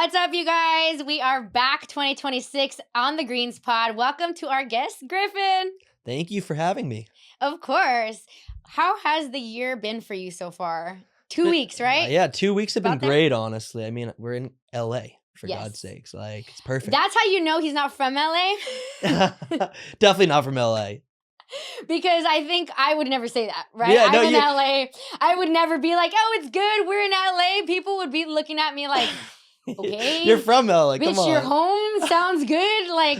What's up, you guys? We are back 2026 on the Greens Pod. Welcome to our guest, Griffin. Thank you for having me. Of course. How has the year been for you so far? 2 weeks, right? Yeah, 2 weeks have been About there? great, honestly. I mean, we're in LA, for Yes. God's sakes. Like, it's perfect. That's how you know he's not from LA? Definitely not from LA. Because I think I would never say that, right? Yeah, I'm in LA. I would never be like, oh, it's good. We're in LA. People would be looking at me like, okay. You're from LA. Bitch, Come on. your home sounds good. Like,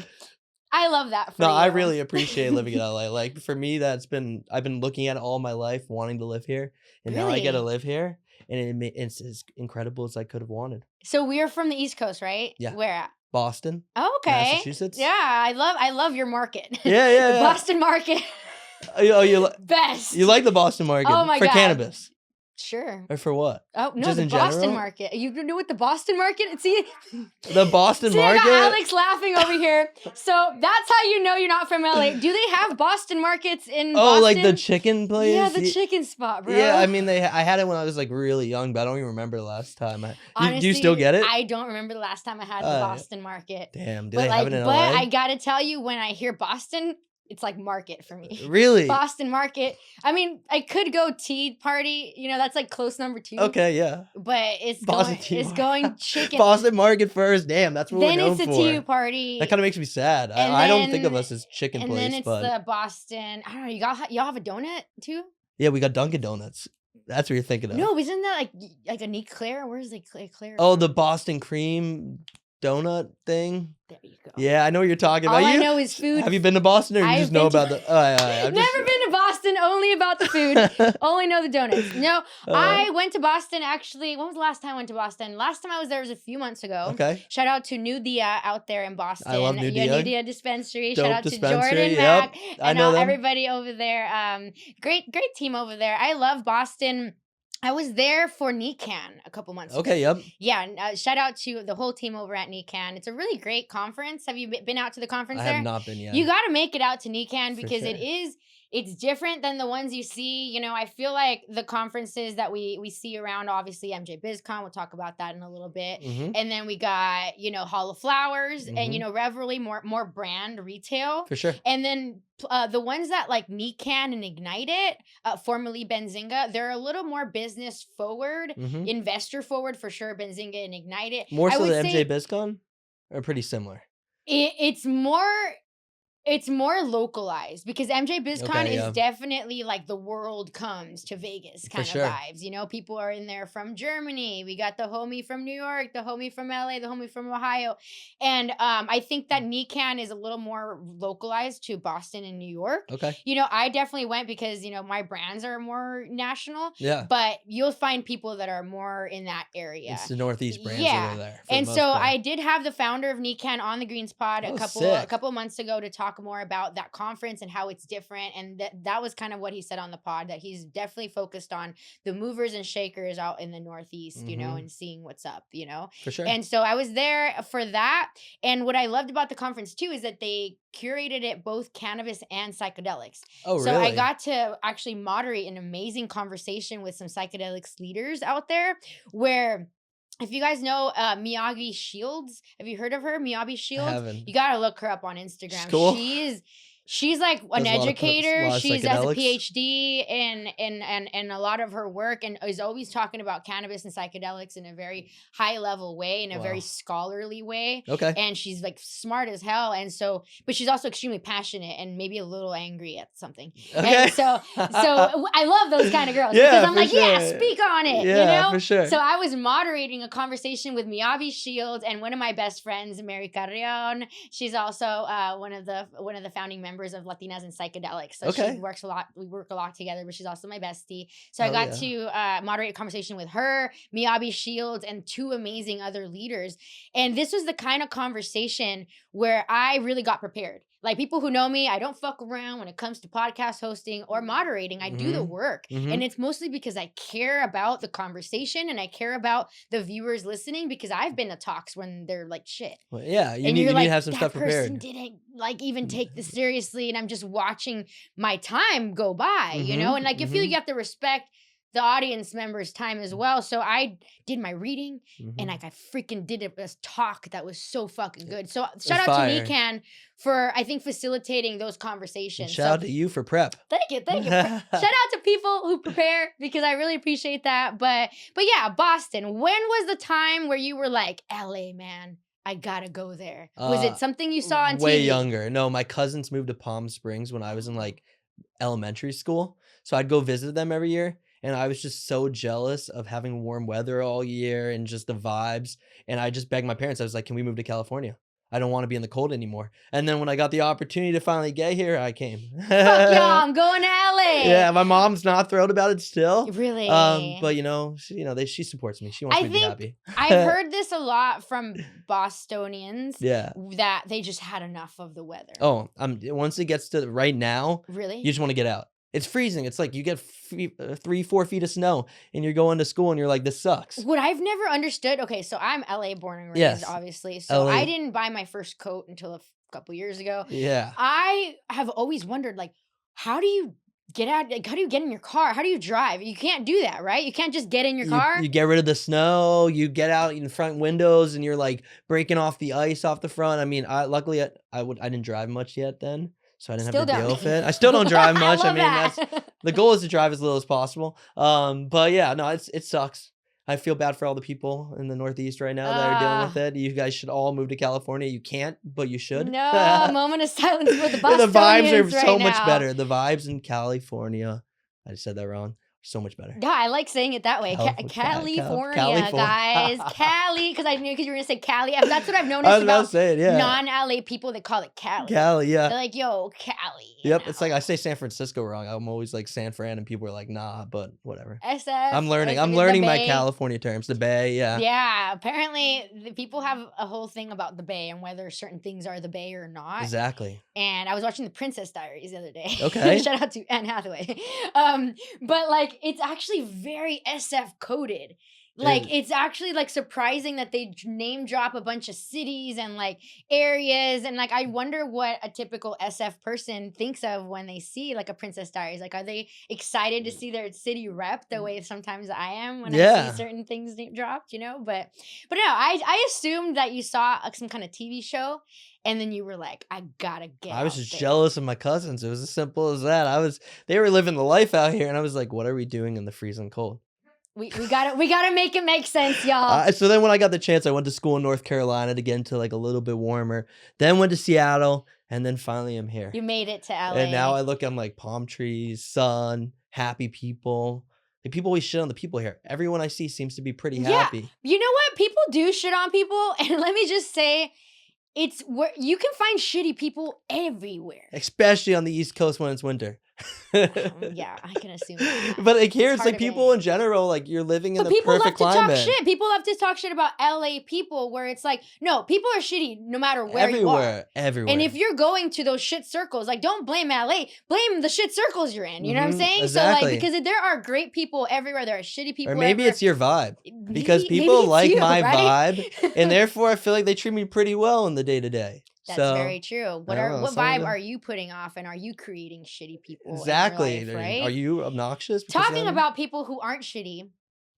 I love that for No, you. I really appreciate living in LA. Like, for me, I've been looking at it all my life, wanting to live here. And now I get to Really? live here. And it's as incredible as I could have wanted. So we're from the East Coast, right? Yeah. Where at? Boston. Oh, okay. Massachusetts. Yeah, I love your market. Yeah. The Boston market. Best. You like the Boston market Oh my for God. cannabis. Sure. Or for what? Oh, no, Just the in Boston general? market. You know what the Boston market? See? The Boston See, market? I got Alex laughing over here. So that's how you know you're not from LA. Do they have Boston markets in Boston? Oh, like the chicken place? Yeah, the chicken spot, bro. Yeah, I mean, I had it when I was like really young, but I don't even remember the last time. Honestly, do you still get it? I don't remember the last time I had the Boston market. Damn, do But they have it in but LA? I gotta tell you, when I hear Boston, it's like market for me. Really? Boston market. I mean, I could go tea party. You know, that's like close number 2. Okay, yeah. But it's Boston going. tea It's market. going chicken. Boston market first. Damn, that's what Then we're known it's a for. tea party. That kind of makes me sad. And I don't think then- of us as chicken and place, then it's but the Boston. I don't know. Y'all have a donut too? yeah, we got Dunkin' Donuts. That's what you're thinking of. No, isn't that like a Claire? Where's the Claire? Oh, the Boston cream donut thing. There you go. Yeah, I know what you're talking All about. I know is food. Have you been to Boston, or you I've just know been to- about the? I've Never been to Boston. Only about the food. Only know the donuts. No, I went to Boston actually. When was the last time I went to Boston? Last time I was there was a few months ago. Okay. Shout out to NUG out there in Boston. I love NUG. NUG dispensary. Dope Shout out dispensary, to Jordan yep. Mac I and know them. everybody over there. Great team over there. I love Boston. I was there for NECANN a couple months ago. Okay, yep. Yeah, and, shout out to the whole team over at NECANN. It's a really great conference. Have you been out to the conference I there? have not been yet. You got to make it out to NECANN For because sure. it's different than the ones you see. You know, I feel like the conferences that we see around, obviously MJBizCon, we'll talk about that in a little bit. Mhm. And then we got, Hall of Flowers and, Mhm. Revelry, more brand retail. For sure. And then the ones that like NECANN and Ignite It, formerly Benzinga, they're a little more business forward, Mhm. investor forward for sure, Benzinga and Ignite It. More I so would than say MJBizCon, or pretty similar. It's more localized because MJBizCon Okay, yeah. is definitely like the world comes to Vegas kind of sure. vibes. People are in there from Germany. We got the homie from New York, the homie from LA, the homie from Ohio. And I think that NECANN is a little more localized to Boston and New York. Okay. I definitely went because, my brands are more national, Yeah. but you'll find people that are more in that area. It's the Northeast brands Yeah. over there. for the And most so part. I did have the founder of NECANN on the Greens Pod Oh, a sick. couple of months ago to talk more about that conference and how it's different. And that was kind of what he said on the pod, that he's definitely focused on the movers and shakers out in the Northeast, Mhm. and seeing what's up, For sure. And so I was there for that. And what I loved about the conference too is that they curated it both cannabis and psychedelics. Oh, So really? I got to actually moderate an amazing conversation with some psychedelics leaders out there where, if you guys know Miyagi Shields, have you heard of her? Miyagi I Shields? haven't. You gotta look her up on Instagram. Cool. She's like an Does a lot of educator. lot of She's has a psychedelics? PhD in a lot of her work, and is always talking about cannabis and psychedelics in a very high level way, in a very Wow. scholarly way. Okay. And she's like smart as hell, and so, but she's also extremely passionate and maybe a little angry at something. Okay. And so I love those kind of girls Yeah, because I'm for like, yeah, sure. speak on it. Yeah, for sure. So I was moderating a conversation with Miyagi Shields and one of my best friends, Mary Carrion. She's also one of the founding members of Latinas and Psychedelics. So Okay. she works a lot. We work a lot together, but she's also my bestie. So I Hell got to moderate a conversation with her, Miyagi Shields, and 2 amazing other leaders. And this was the kind of conversation where I really got prepared. Like, people who know me, I don't fuck around when it comes to podcast hosting or moderating. I do the work. Mhm. And it's mostly because I care about the conversation and I care about the viewers listening, because I've been to talks when they're like, shit. Well, yeah, you And need you're to have some that stuff person prepared. didn't like even take this seriously, and I'm just watching my time go by, Mhm, and like you feel mhm. you have to respect the audience members' time as well. So I did my reading and Mhm. like I freaking did a talk that was so fucking good. So It shout was out to fire. NECANN for I think facilitating those And conversations. shout So out to you for prep. thank you. Shout out to people who prepare because I really appreciate that. But yeah, Boston. When was the time where you were like, LA, man, I gotta go there? Was it something you saw on Way TV? younger. No, my cousins moved to Palm Springs when I was in like elementary school. So I'd go visit them every year. And I was just so jealous of having warm weather all year and just the vibes. And I just begged my parents, I was like, can we move to California? I don't want to be in the cold anymore. And then when I got the opportunity to finally get here, I came. Fuck y'all, I'm going to LA. Yeah, my mom's not thrilled about it still. Really? But she supports me. She wants me to be happy. I've heard this a lot from Bostonians. Yeah. That they just had enough of the weather. Oh, once it gets to right now, Really? you just want to get out. It's freezing. It's like you get 3-4 feet of snow and you're going to school and you're like, this sucks. What I've never understood. Okay, so I'm LA born and raised, Yes. obviously. So LA. I didn't buy my first coat until a couple years ago. Yeah. I have always wondered, like, how do you get out? Like, how do you get in your car? How do you drive? You can't do that, right? You can't just get in your car. You get rid of the snow. You get out in front windows and you're like breaking off the ice off the front. I mean, luckily I didn't drive much yet then. So I didn't have to deal with it. I still don't drive much. I mean, that's the goal is to drive as little as possible. But yeah, no, it sucks. I feel bad for all the people in the Northeast right now that are dealing with it. You guys should all move to California. You can't, but you should. No, moment of silence for the Bostonians. The vibes are right so now. much better. The vibes in California. I just said that wrong. So much better. Yeah, I like saying it that way. California, guys. Cali, because you were going to say Cali. That's what I've noticed about non-LA people. They call it Cali. Cali, yeah. They're like, yo, Cali. Yep, it's like I say San Francisco wrong. I'm always like San Fran, and people are like, nah, but whatever. SF. I'm learning my California terms. The Bay, yeah. Yeah, apparently the people have a whole thing about the Bay and whether certain things are the Bay or not. Exactly. And I was watching the Princess Diaries the other day. Okay. Shout out to Anne Hathaway. But like, it's actually very SF coded. Like, it's actually like surprising that they name drop a bunch of cities and like areas. And like, I wonder what a typical SF person thinks of when they see like a Princess Diaries. Like, are they excited to see their city rep the way sometimes I am when I see certain things dropped, you know? But no, I assumed that you saw some kind of TV show. And then you were like, I gotta get I was just jealous of my cousins. It was as simple as that. They were living the life out here. And I was like, what are we doing in the freezing cold? We gotta make it make sense, y'all. So then when I got the chance, I went to school in North Carolina to get into like a little bit warmer. Then went to Seattle. And then finally I'm here. You made it to LA. And now I'm like palm trees, sun, happy people. Like, people always shit on the people here. Everyone I see seems to be pretty happy. You know what? People do shit on people. And let me just say, it's where you can find shitty people everywhere, especially on the East Coast when it's winter. Yeah, I can assume that. But like here, it's like people in general, like you're living in the perfect climate. People love to talk shit. People love to talk shit about LA people, where it's like, no, people are shitty no matter where you are. Everywhere. And if you're going to those shit circles, like, don't blame LA, blame the shit circles you're in. You know what I'm saying? Exactly. So like, because there are great people everywhere, there are shitty people. Or maybe it's your vibe, because maybe people like my right? vibe, and therefore I feel like they treat me pretty well in the day to day. That's very true. What vibe are you putting off, and are you creating shitty people? Exactly. In your life, right? Are you obnoxious? Talking about people who aren't shitty,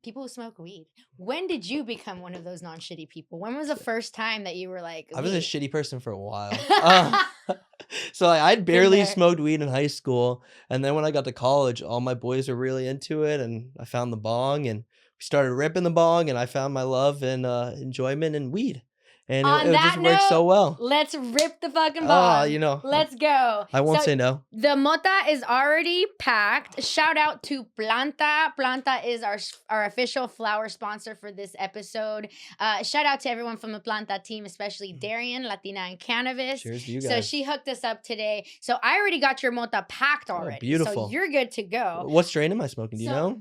people who smoke weed. When did you become one of those non-shitty people? When was the first time that you were like, I was a shitty person for a while. So I'd barely smoked weed in high school, and then when I got to college, all my boys were really into it, and I found the bong, and we started ripping the bong, and I found my love and enjoyment in weed. And it just worked so well. Let's rip the fucking bong. Let's go. I won't say no. The mota is already packed. Shout out to Planta. Planta is our official flower sponsor for this episode. Shout out to everyone from the Planta team, especially Darian, Latina, and Cannabis. Cheers to you guys. So she hooked us up today. So I already got your mota packed already. Beautiful. So you're good to go. What strain am I smoking? Do you know?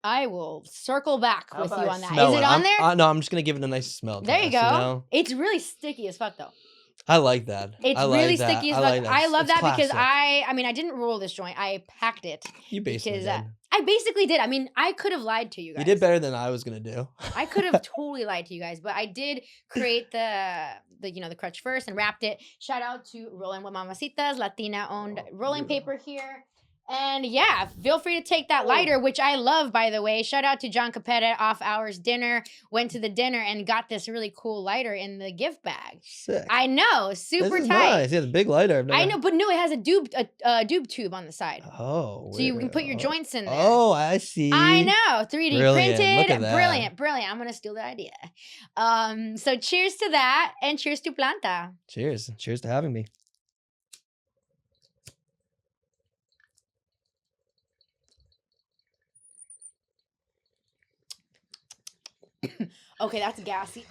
I will circle back with you on that. Is it on there? No, I'm just going to give it a nice smell. There you go. It's really sticky as fuck, though. I like that. It's really sticky as fuck. I love that because I didn't roll this joint. I packed it. You basically did. I basically did. I mean, I could have lied to you guys. You did better than I was going to do. I could have totally lied to you guys, but I did create the crutch first and wrapped it. Shout out to Rolling with Mamacitas, Latina-owned rolling paper here. And yeah, feel free to take that lighter, which I love, by the way. Shout out to John Capetta, Off Hours Dinner. Went to the dinner and got this really cool lighter in the gift bag. Sick. I know, super this is tight. Nice. He has a big lighter. I know, but no, it has a doob tube on the side. Oh, so you can put your joints in there. Oh, I see. I know, 3D Brilliant. printed, Look at that. brilliant. I'm gonna steal the idea. So cheers to that, and cheers to Planta. Cheers to having me. Okay, that's gassy.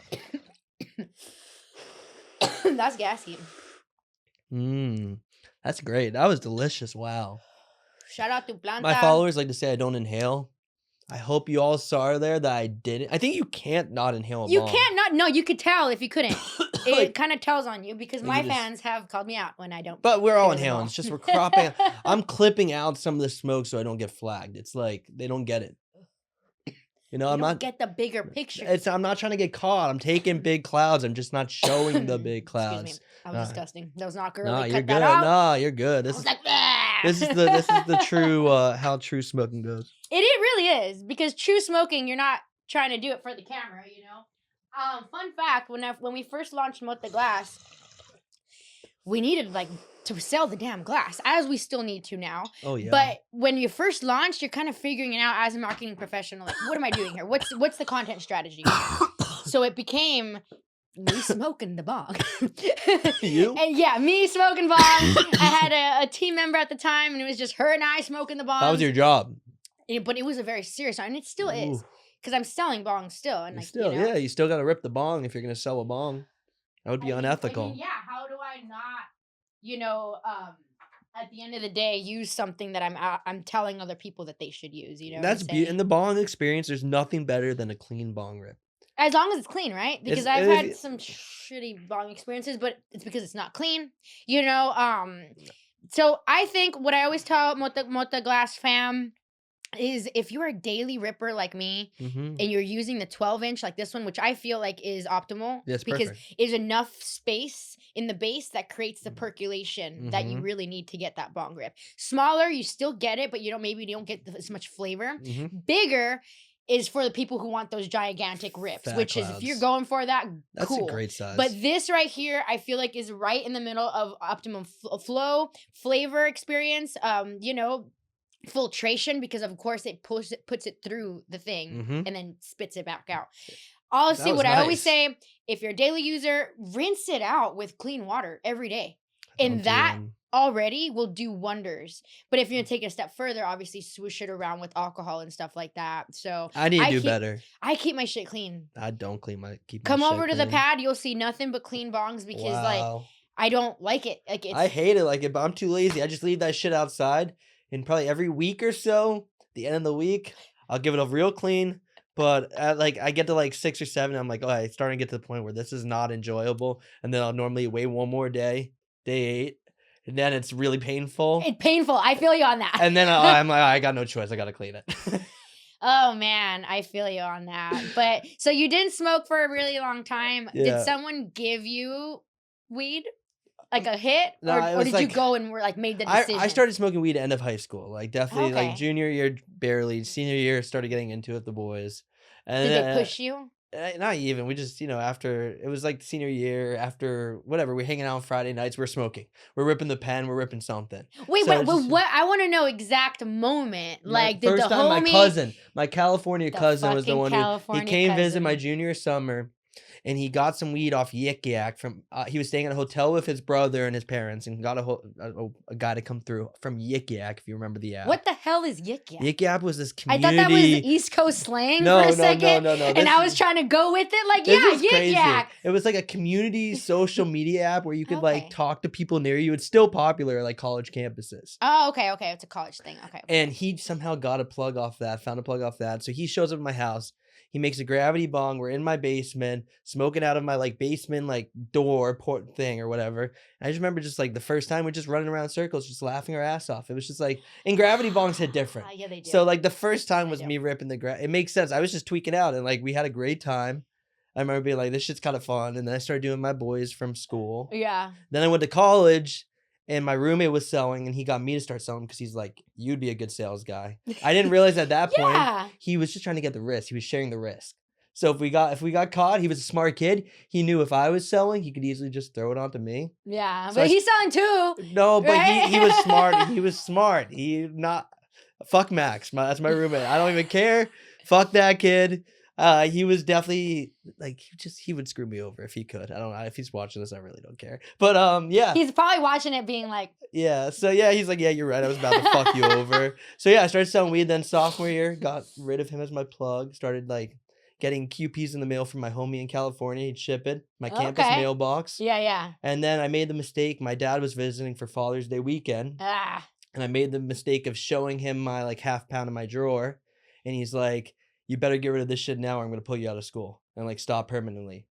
That's gassy. That's great. That was delicious. Wow. Shout out to Planta. My followers like to say I don't inhale. I hope you all saw there that I didn't. I think you can't not inhale a bong. You can't not. No, you could tell if you couldn't. It kind of tells on you because my just- fans have called me out when I don't. But we're all Inhale the inhaling. bong. It's just we're cropping. I'm clipping out some of the smoke so I don't get flagged. It's like they don't get it. You know, You I'm don't not. get the bigger picture. I'm not trying to get caught. I'm taking big clouds. I'm just not showing the big Excuse clouds. me. That was disgusting. That was not girly. No, Cut you're that good. out. No, you're good. I was like, "Ah." This is the true how true smoking goes. It really is because true smoking, you're not trying to do it for the camera, you know. Fun fact: when we first launched Mote the Glass, we needed to sell the damn glass, as we still need to now. Oh yeah. But when you first launched, you're kind of figuring it out as a marketing professional. Like, what am I doing here? What's the content strategy? So it became me smoking the bong. You? And yeah, me smoking bongs. I had a team member at the time, and it was just her and I smoking the bongs. That was your job. But it was a very serious one, and it still is. Ooh. Because I'm selling bongs still. And Yeah, you still got to rip the bong if you're going to sell a bong. That would be unethical. I mean, yeah, how do I not, at the end of the day, use something that I'm telling other people that they should use, you know? That's in the bong experience, there's nothing better than a clean bong rip. As long as it's clean, right? Because I've had some shitty bong experiences, but it's because it's not clean, you know? So I think what I always tell Mote Glass fam is if you're a daily ripper like me and you're using the 12-inch like this one, which I feel like is optimal because there's enough space in the base that creates the percolation that you really need to get that bong grip. Smaller, you still get it, but you don't get as much flavor. Bigger is for the people who want those gigantic rips, Fat which clouds. is if you're going for that, That's cool. a great size. But this right here, I feel like is right in the middle of optimum flow, flavor experience, filtration, because of course it puts it through the thing and then spits it back out. Honestly, what I always say, if you're a daily user, rinse it out with clean water every day. And that already will do wonders. But if you're gonna take it a step further, obviously swoosh it around with alcohol and stuff like that. So I need to do better. I keep my shit clean. I don't keep my Come over shit to the clean. pad, you'll see nothing but clean bongs because I don't like it. Like I hate it like it, but I'm too lazy. I just leave that shit outside, and probably every week or so, the end of the week, I'll give it a real clean. But I get to 6 or 7, I'm like, oh, it's starting to get to the point where this is not enjoyable, and then I'll normally wait one more day 8, and then it's really painful. It's painful. I feel you on that. And then I'm like, I got no choice. I gotta clean it. Oh man, I feel you on that. But so you didn't smoke for a really long time. Yeah. Did someone give you weed? Like a hit? No, or did you go and made the decision? I started smoking weed at the end of high school. Definitely Okay. junior year, barely. Senior year, started getting into it with the boys. And Did they push you? Not even. We just, after, it was senior year, after, whatever, we're hanging out on Friday nights, we're smoking. We're ripping the pen, we're ripping something. Wait, what? I want to know exact moment. Did first the time homie... my California cousin was the one he came visit my cousin. junior summer. And he got some weed off Yik Yak from. He was staying at a hotel with his brother and his parents, and got a guy to come through from Yik Yak, if you remember the app. What the hell is Yik Yak? Yik Yak was this community. I thought that was East Coast slang for a second. No. And I was trying to go with it, Yik crazy. Yak. It was a community social media app where you could Okay. talk to people near you. It's still popular at college campuses. Oh, okay. It's a college thing. Okay. And he somehow got a plug off that, found a plug off that. So he shows up at my house. He makes a gravity bong. We're in my basement, smoking out of my basement door port thing or whatever. And I just remember the first time we're just running around in circles, just laughing our ass off. It was just and gravity bongs hit different. Yeah, they do. So the first time was do. me ripping the it makes sense. I was just tweaking out and we had a great time. I remember being this shit's kind of fun. And then I started doing my boys from school. Yeah. Then I went to college. and my roommate was selling, and he got me to start selling because he's like, you'd be a good sales guy. I didn't realize at that Yeah. point he was just trying to get the risk. He was sharing the risk. So if we got caught, he was a smart kid. He knew if I was selling, he could easily just throw it onto me. Yeah, So but he's selling too. No, but right? he was smart. He was smart. He not fuck Max. That's my roommate. I don't even care. Fuck that kid. He was definitely like he would screw me over if he could. I don't know if he's watching this. I really don't care. But yeah, he's probably watching it, being like, yeah. So yeah, he's like, yeah, you're right. I was about to fuck you over. So yeah, I started selling weed. Then sophomore year, got rid of him as my plug. Started like getting QPs in the mail from my homie in California. He'd ship it, my campus mailbox. Yeah. And then I made the mistake. My dad was visiting for Father's Day weekend. And I made the mistake of showing him my like half pound in my drawer. And he's like, you better get rid of this shit now or I'm going to pull you out of school and like stop permanently.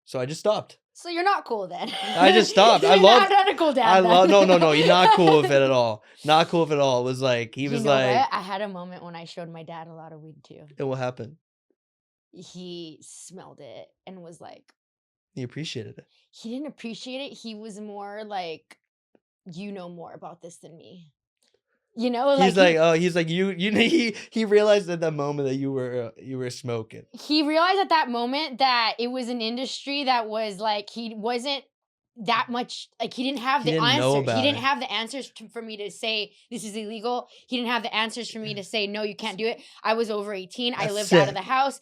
So I just stopped. So you're not cool then. I just stopped. I love not a cool dad. No. You're not cool with it at all. Not cool with it at all. It was like, he was like. What? I had a moment when I showed my dad a lot of weed too. And what happened? He smelled it and was like. He appreciated it. He didn't appreciate it. He was more like, you know more about this than me. You know, like he realized at that moment that you were smoking. He realized at that moment that it was an industry that was like, he wasn't that much, like he didn't have the answers. He didn't have the answers for me to say this is illegal. He didn't have the answers for me to say no, you can't do it. I was over 18. I lived out of the house.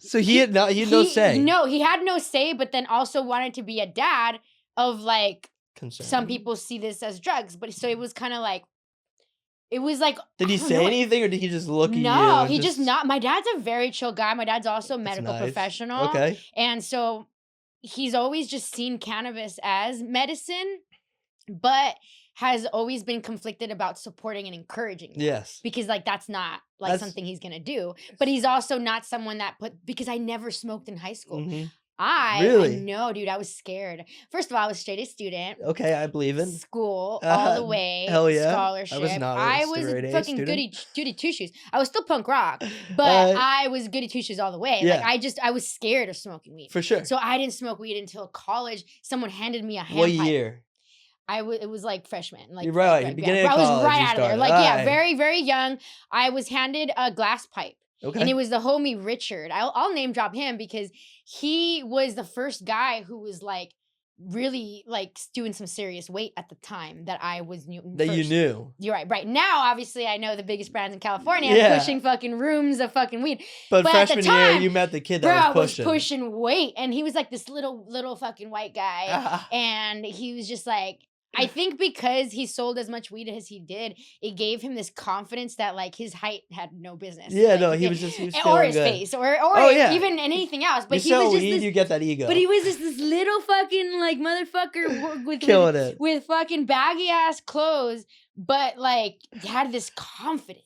So he had no say. No, he had no say, but then also wanted to be a dad of like, some people see this as drugs, but so it was kind of like, it was like. Did he say anything or did he just look at you? No, he just not. My dad's a very chill guy. My dad's also a medical professional. Okay. And so he's always just seen cannabis as medicine, but has always been conflicted about supporting and encouraging that. Yes. Because like that's not like something he's gonna do. But he's also not someone that because I never smoked in high school. Mm-hmm. Really? No, dude, I was scared. First of all, I was straight A student. Okay, I believe it. School all the way. Hell yeah. Scholarship. I was a fucking goody two shoes. I was still punk rock, but I was goody two shoes all the way. Yeah. Like I was scared of smoking weed. For sure. So I didn't smoke weed until college. Someone handed me a hand What pipe. Year? It was like freshman. Like you're right. Beginning of college. I was right out of there. Like very, very young. I was handed a glass pipe. Okay. And it was the homie Richard. I'll name drop him because he was the first guy who was like really like doing some serious weight at the time that I was new. That you knew. You're right. Right now, obviously, I know the biggest brands in California pushing fucking rooms of fucking weed. But freshman year, you met the kid that was pushing weight, and he was like this little fucking white guy, and he was just like. I think because he sold as much weed as he did, it gave him this confidence that like his height had no business. Yeah, like, no, he was or his face, or even anything else. But he was just you get that ego. But he was just this little fucking like motherfucker with killing it with fucking baggy ass clothes, but like had this confidence.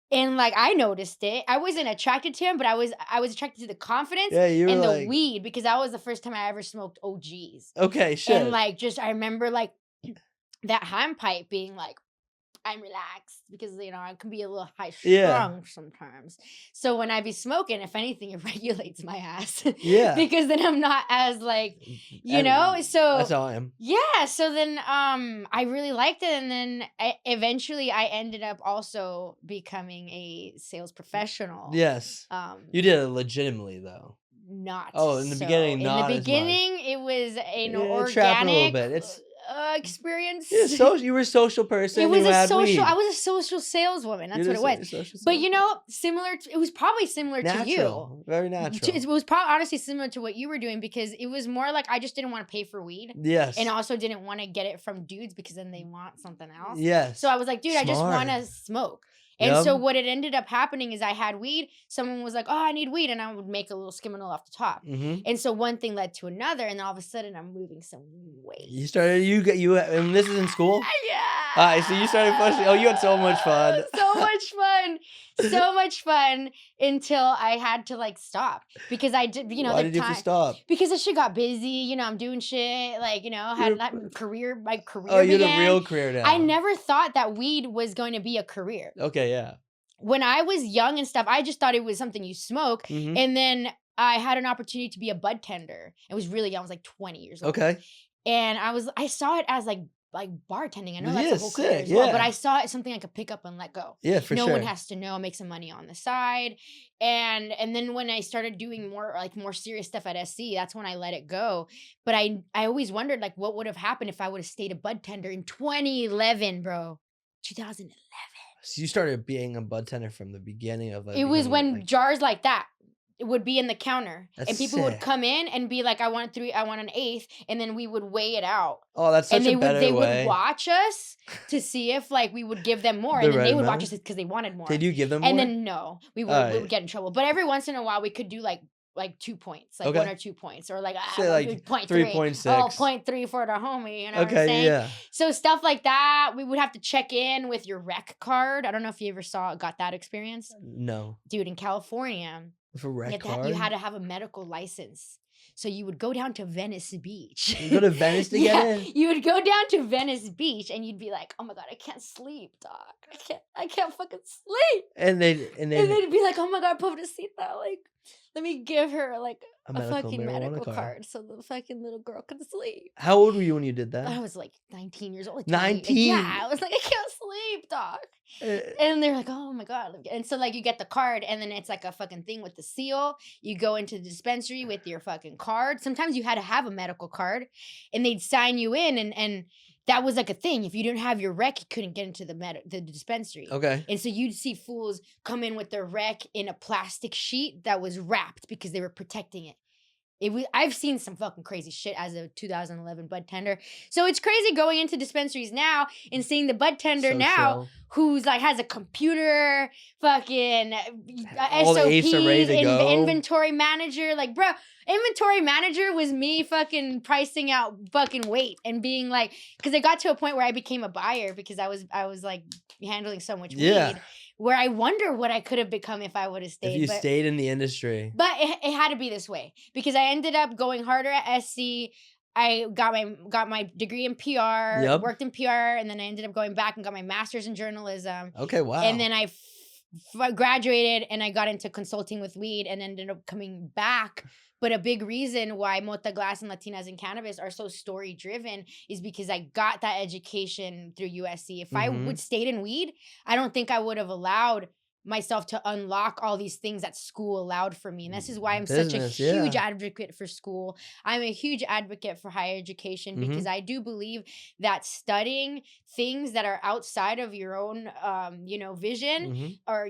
And like I noticed it. I wasn't attracted to him, but I was attracted to the confidence and the weed because that was the first time I ever smoked OGs. Okay, shit. And like I remember like that hand pipe being like, I'm relaxed because you know I can be a little high strung sometimes. So when I be smoking, if anything, it regulates my ass. Yeah. Because then I'm not as like, you know. So that's how I am. Yeah. So then I really liked it, and then eventually I ended up also becoming a sales professional. Yes. You did it legitimately though. Not. Oh, in the beginning, not. In the beginning, it was an organic. A little bit. It's. Experience. Yeah, you were a social person. It was a social. I was a social saleswoman. That's what it was. But you know, it was probably similar to you. Very natural. It was probably honestly similar to what you were doing because it was more like I just didn't want to pay for weed. Yes. And also didn't want to get it from dudes because then they want something else. Yes. So I was like, dude, I just want to smoke. And so what it ended up happening is I had weed. Someone was like, oh, I need weed. And I would make a little skiminal off the top. Mm-hmm. And so one thing led to another. And all of a sudden I'm moving some weight. You started, and this is in school? Yeah. All right, so you started pushing. Oh, you had so much fun. So much fun. So much fun until I had to like stop because I did, you know, why did you have to stop? Because the shit got busy, you know, I'm doing shit, like, you know, had my career Oh, you're began. the real career now. I never thought that weed was going to be a career. Okay, yeah. When I was young and stuff, I just thought it was something you smoke. Mm-hmm. And then I had an opportunity to be a bud tender. I was really young. I was like 20 years old. Okay. And I saw it as like like bartending. I know Yeah, that's a whole career sick, as well, but yeah. I saw it something I could pick up and let go. Yeah, for No sure. one has to know, make some money on the side. And then when I started doing more serious stuff at SC, that's when I let it go. But I always wondered like what would have happened if I would have stayed a bud tender in 2011, bro. 2011. So you started being a bud tender from the beginning of like It was becoming when like jars like that would be in the counter that's and people would sick. come in and be like, I want an eighth, and then we would weigh it out. Oh, that's And such a better they would way. watch us to see if like we would give them more, The and then right they would watch amount? us because they wanted more. Did you give them And more? then no, we Alright. would get in trouble. But every once in a while we could do like 2 points, like 1 Okay. or 2 points, or like Say like 0.3. 3.6. Oh, 0.3 for the homie, you know what I'm Okay, saying? yeah. So stuff like that, we would have to check in with your rec card. I don't know if you ever got that experience. No. Dude, in California, With a rec you card? had to have a medical license. So you would go down to Venice Beach. You go to Venice to get in? You would go down to Venice Beach and you'd be like, "Oh my god, I can't sleep, dog. I can't fucking sleep." And And they'd be like, "Oh my god, pobrecita, like let me give her like a a medical fucking marijuana medical card. card so the fucking little girl can sleep." How old were you when you did I that? was like 19 years old. Like 19? Yeah, I was like, I can't sleep, dog. And they're like, oh my god. And so like you get the card and then it's like a fucking thing with the seal. You go into the dispensary with your fucking card. Sometimes you had to have a medical card and they'd sign you in, and that was like a thing. If you didn't have your rec, you couldn't get into the dispensary. Okay. And so you'd see fools come in with their rec in a plastic sheet that was wrapped because they were protecting it. I've seen some fucking crazy shit as a 2011 bud tender. So it's crazy going into dispensaries now and seeing the bud tender So now chill. who's like has a computer, fucking All the apes are ready SOPs, to go. inventory manager. Like, bro, inventory manager was me fucking pricing out fucking weight and being like, because it got to a point where I became a buyer because I was like handling so much Yeah. weed, where I wonder what I could have become if I would have stayed. If you stayed in the industry. But it had to be this way because I ended up going harder at SC. I got my degree in PR, Yep. worked in PR, and then I ended up going back and got my master's in journalism. Okay, wow. And then I graduated and I got into consulting with weed and ended up coming back. But a big reason why Mota Glass and Latinas in Cannabis are so story driven is because I got that education through USC. If I would stayed in weed, I don't think I would have allowed myself to unlock all these things that school allowed for me. And this is why I'm such a huge advocate for school. I'm a huge advocate for higher education because I do believe that studying things that are outside of your own vision or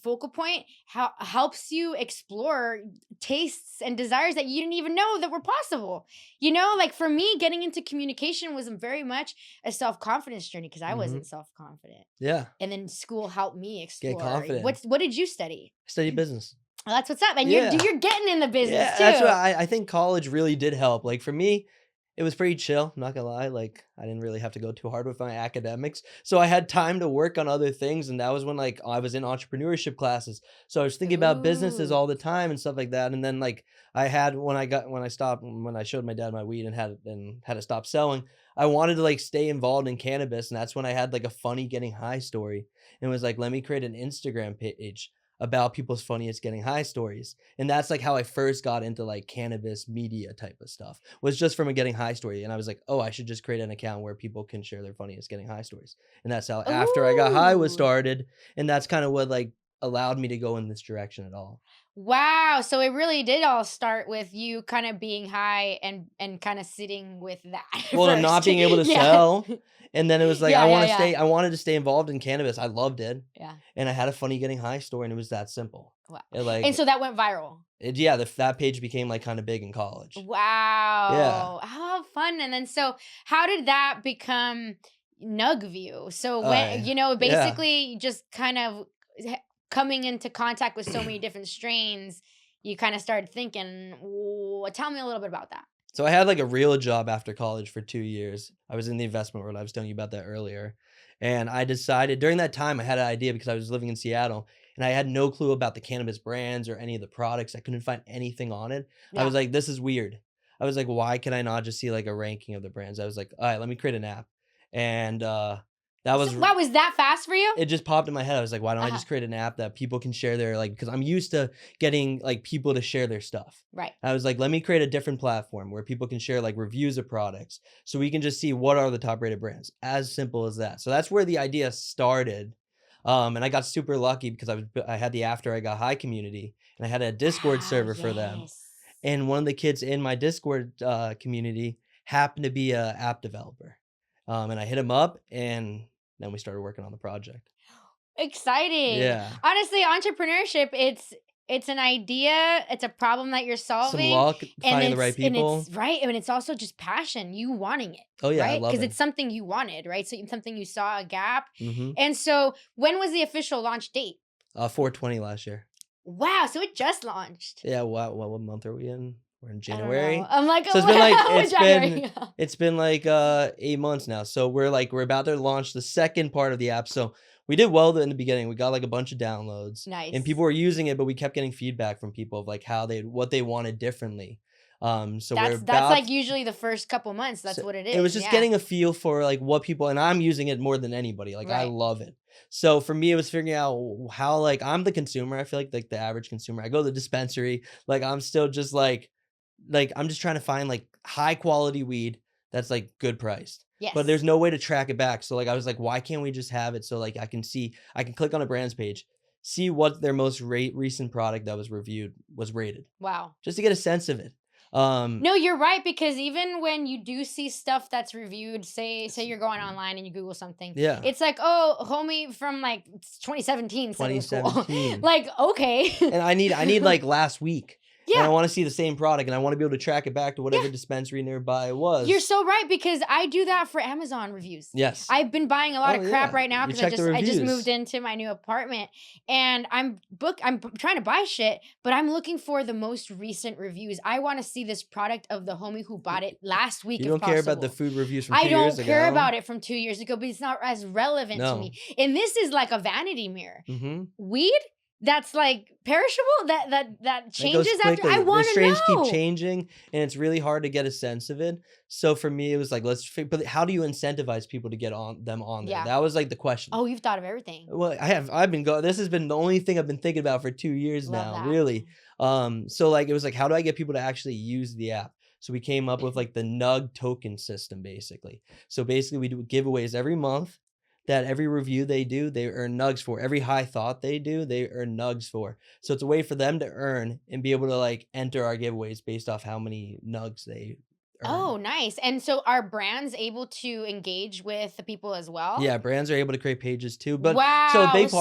focal point helps you explore tastes and desires that you didn't even know that were possible. Like for me, getting into communication was very much a self-confidence journey because I wasn't self-confident. Yeah. And then school helped me explore. Get confident. What did you study? I studied business. Well, that's what's up. And you're getting in the business too. That's what I think college really did help. Like for me, it was pretty chill, I'm not gonna lie. Like I didn't really have to go too hard with my academics. So I had time to work on other things. And that was when like I was in entrepreneurship classes. So I was thinking about businesses all the time and stuff like that. And then like I had when I showed my dad my weed and had to stop selling, I wanted to like stay involved in cannabis. And that's when I had like a funny getting high story. And was like, let me create an Instagram page about people's funniest getting high stories. And that's like how I first got into like cannabis media type of stuff, was just from a getting high story. And I was like, oh, I should just create an account where people can share their funniest getting high stories. And that's how After I Got High was started. And that's kind of what like allowed me to go in this direction at all. Wow. So it really did all start with you kind of being high and kind of sitting with that. Well, and not being able to sell. And then it was like, I wanted to stay involved in cannabis. I loved it. Yeah. And I had a funny getting high story and it was that simple. Wow. And so that went viral. That page became like kind of big in college. Wow. Yeah. How fun. And then so how did that become NUG View? So when, basically just kind of coming into contact with so many different strains, you kind of started thinking, tell me a little bit about that. So I had like a real job after college for 2 years. I was in the investment world. I was telling you about that earlier. And I decided during that time, I had an idea because I was living in Seattle and I had no clue about the cannabis brands or any of the products. I couldn't find anything on it. Yeah. I was like, this is weird. I was like, why can I not just see like a ranking of the brands? I was like, all right, let me create an app. And That was Wow, was that fast for you? It just popped in my head. I was like, why don't I just create an app that people can share their, like, because I'm used to getting like people to share their stuff. Right. I was like, let me create a different platform where people can share like reviews of products so we can just see what are the top rated brands. As simple as that. So that's where the idea started. And I got super lucky because I had the After I Got High community, and I had a Discord server for them. And one of the kids in my Discord community happened to be a app developer. And I hit him up, and then we started working on the project. Exciting. Yeah. Honestly, entrepreneurship, it's an idea, it's a problem that you're solving. Some luck, finding the right people. And it's right. And it's also just passion, you wanting it. Oh yeah, right? I love it. Because it's something you wanted, right? So it's something you saw a gap. Mm-hmm. And so when was the official launch date? 4/20 last year. Wow, so it just launched. Yeah, what month are we in? We're in January. I'm like, so it's been like 8 months now. So we're about to launch the second part of the app. So we did well in the beginning. We got like a bunch of downloads. Nice. And people were using it, but we kept getting feedback from people of like what they wanted differently. So that's like usually the first couple months. That's what it is. It was just getting a feel for like what people, and I'm using it more than anybody. Like I love it. So for me, it was figuring out how, like, I'm the consumer. I feel like the average consumer. I go to the dispensary. Like I'm still just like I'm just trying to find like high quality weed that's like good priced. Yes. But there's no way to track it back. So like I was like, why can't we just have it so like I can click on a brand's page, see what their most recent product that was reviewed was rated. Wow. Just to get a sense of it. No, you're right, because even when you do see stuff that's reviewed, say you're going online and you Google something, it's like, oh, homie from like 2017 said it was cool. Like, okay. And I need like last week. Yeah. And I want to see the same product, and I want to be able to track it back to whatever dispensary nearby it was. You're so right, because I do that for Amazon reviews. Yes. I've been buying a lot of crap right now because I just moved into my new apartment, and I'm trying to buy shit, but I'm looking for the most recent reviews. I want to see this product of the homie who bought it last week. You don't care about the food reviews from 2 years ago? I don't care about it from 2 years ago, but it's not as relevant to me. And this is like a vanity mirror. Mm-hmm. Weed that's like perishable, that changes after. I want to know. The strains keep changing, and it's really hard to get a sense of it. So for me, it was like, but how do you incentivize people to get on there? Yeah. That was like the question. Oh, you've thought of everything. Well, this has been the only thing I've been thinking about for 2 years now, really. So like, it was like, how do I get people to actually use the app? So we came up with like the NUG token system, basically. So basically we do giveaways every month. That every review they do, they earn nugs for. Every high thought they do, they earn nugs for. So it's a way for them to earn and be able to like enter our giveaways based off how many nugs they earn. Oh, nice. And so are brands able to engage with the people as well? Yeah, brands are able to create pages too. But wow, so a big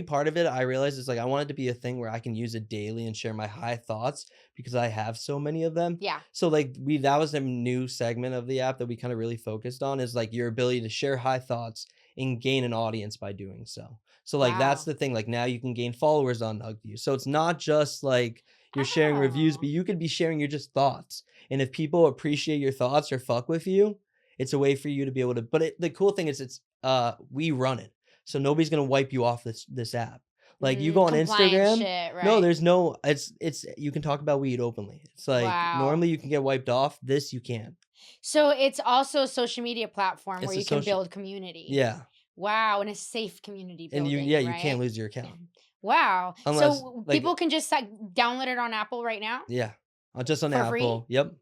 part of it, I realized is like I want it to be a thing where I can use it daily and share my high thoughts because I have so many of them. Yeah. So like that was a new segment of the app that we kind of really focused on, is like your ability to share high thoughts and gain an audience by doing so. So like that's the thing. Like now you can gain followers on NugVue. So it's not just like you're sharing reviews, but you could be sharing your just thoughts. And if people appreciate your thoughts or fuck with you, it's a way for you to be able to. But the cool thing is we run it, so nobody's gonna wipe you off this app. Like you go on Instagram, shit, right? No, there's no. It's you can talk about weed openly. It's like normally you can get wiped off. This you can't. So it's also a social media platform where you can build community. Yeah. Wow, and a safe community building. And you can't lose your account. Wow. So people can just download it on Apple right now? Yeah. Just on Apple. Free? Yep.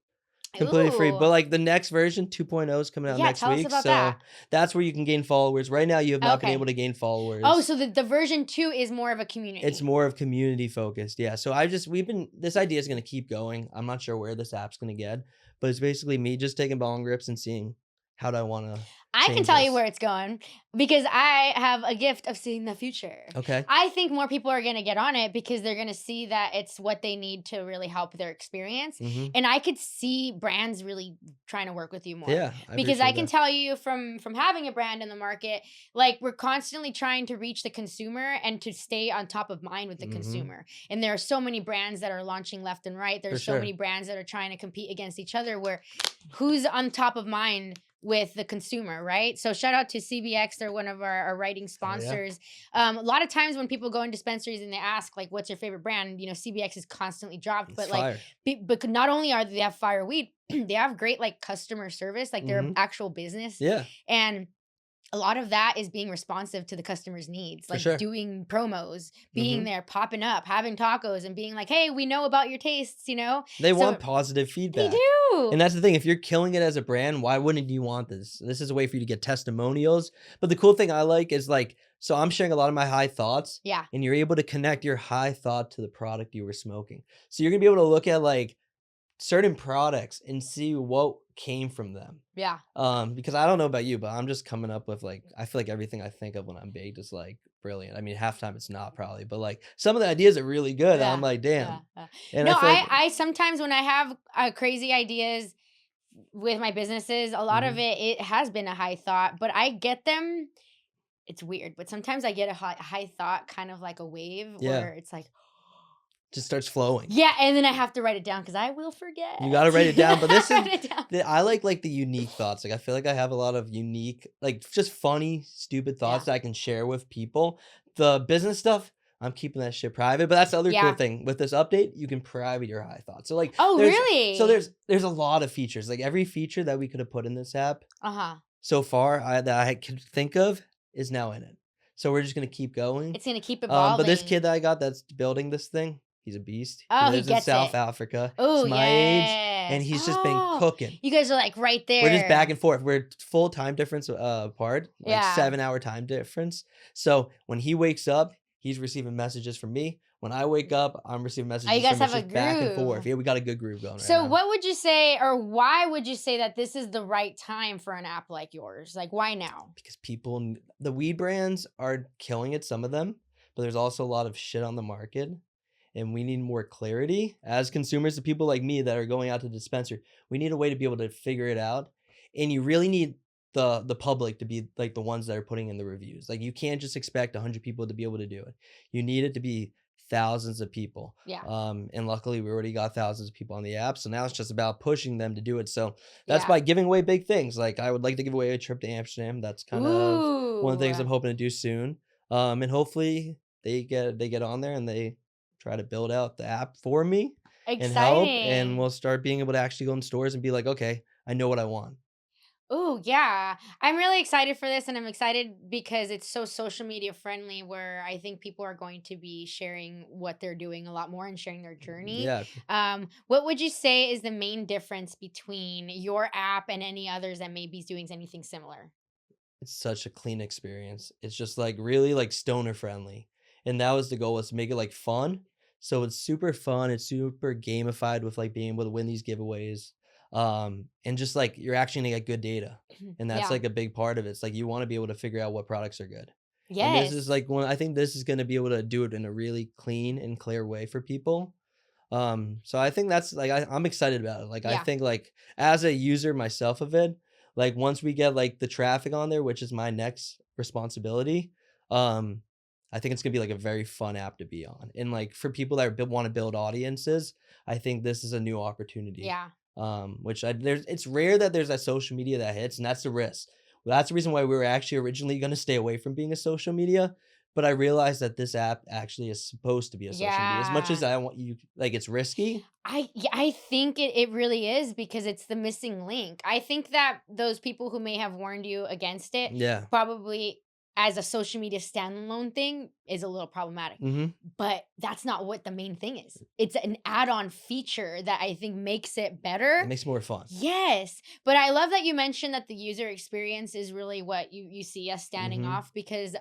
Completely free. But like the next version, 2.0 is coming out next week. Tell us about that. That's where you can gain followers. Right now you have not been able to gain followers. Oh, so the version 2 is more of a community. It's more of community focused. Yeah. So this idea is going to keep going. I'm not sure where this app's going to get, but it's basically me just taking bong rips and seeing how do I want to. I can tell you where it's going because I have a gift of seeing the future. Okay. I think more people are going to get on it because they're going to see that it's what they need to really help their experience. Mm-hmm. And I could see brands really trying to work with you more. Yeah. Because I can tell you from having a brand in the market, like we're constantly trying to reach the consumer and to stay on top of mind with the consumer. And there are so many brands that are launching left and right. There's so many brands that are trying to compete against each other where who's on top of mind with the consumer, right? So shout out to CBX. They're one of our writing sponsors. A lot of times when people go in dispensaries and they ask like, what's your favorite brand? You know, CBX is constantly dropped, but like, but not only are they have fire weed, they have great like customer service, like they're an actual business. Yeah. And a lot of that is being responsive to the customer's needs, For like sure. doing promos, being Mhm. there, popping up, having tacos, and being like, "Hey, we know about your tastes," you know? They So want positive they feedback. do. And that's the thing, if you're killing it as a brand, why wouldn't you want this? This is a way for you to get testimonials. But the cool thing I like is like, so I'm sharing a lot of my high thoughts, Yeah. and you're able to connect your high thought to the product you were smoking. So you're gonna be able to look at like certain products and see what came from them. Yeah. Because I don't know about you, but I'm just coming up with like, I feel like everything I think of when I'm baked is like brilliant. I mean, half time it's not probably, but like some of the ideas are really good. I'm Yeah. like, Yeah. damn. Yeah. And I No, feel like, I sometimes when I have crazy ideas with my businesses, a lot of mhm, it has been a high thought, but I get them. It's weird, but sometimes I get a high thought, kind of like a wave, yeah, where it's like, just starts flowing. yeah, and then I have to write it down because I will You forget. gotta write it down, but this is Write it down. I like the unique thoughts. Like I feel like I have a lot of unique, like just funny, stupid thoughts Yeah. that I can share with people. The business stuff, I'm keeping that shit private. But that's the other cool Yeah. thing with this update. You can private your high thoughts. So like, Oh, there's really? there's a lot of features. Like every feature that we could have put in this app Uh-huh. so far, that I could think of is now in it. So we're just gonna keep going. It's gonna keep But this kid evolving. that I got that's building this thing, he's a beast. He Oh, he lives in gets South it. Africa. Oh, He's my age, and yes. he's just been Oh, cooking. you guys are like right We're just back there. and forth. We're full time difference apart, like Yeah. 7 hour time difference. So when he wakes up, he's receiving messages from me. When I wake up, I'm receiving Oh, you messages guys from him. have It's a just back and forth. groove. Yeah, we got a good groove going right So, now. what would you say, or why would you say that this is the right time for an app like yours? Like, why now? Because the weed brands are killing it, some of them, but there's also a lot of shit on the market. And we need more clarity as consumers, the people like me that are going out to the dispenser. We need a way to be able to figure it out, and you really need the public to be like the ones that are putting in the reviews. Like you can't just expect 100 people to be able to do it. You need it to be thousands of people. Yeah. And luckily we already got thousands of people on the app, so now it's just about pushing them to do it. So that's Yeah. by giving away big things. Like I would like to give away a trip to Amsterdam. That's kind of one of the things Ooh. I'm hoping to do soon. And hopefully they get on there and they try to build out the app for me and help, and Exciting. we'll start being able to actually go in stores and be like, okay, I know what I want. Ooh, yeah. I'm really excited for this, and I'm excited because it's so social media friendly, where I think people are going to be sharing what they're doing a lot more and sharing their journey. Yeah, What would you say is the main difference between your app and any others that may be doing anything similar? it's such a clean experience. It's just like really like stoner friendly. And that was the goal, was to make it like fun. So it's super fun. It's super gamified with like being able to win these giveaways. And just like you're actually gonna get good data. And that's Yeah. like a big part of it. It's like you want to be able to figure out what products are good. And this is Yes. like one, I think this is gonna be able to do it in a really clean and clear way for people. So I think that's like I'm excited about it. Like I Yeah. think like as a user myself of it, like once we get like the traffic on there, which is my next responsibility, um, I think it's gonna be like a very fun app to be on. And like for people that want to build audiences, I think this is a new opportunity. Yeah. Which it's rare that there's that social media that hits, and that's the risk. Well, that's the reason why we were actually originally gonna stay away from being a social media. But I realized that this app actually is supposed to be a social media. As much as Yeah. I want you, like it's risky. I think it really is, because it's the missing link. I think that those people who may have warned you against it, Yeah. probably as a social media standalone thing, is a little problematic. Mm-hmm. But that's not what the main thing is. It's an add-on feature that I think makes it It better. makes it more fun. Yes, but I love that you mentioned that the user experience is really what you see us standing Mm-hmm. off, because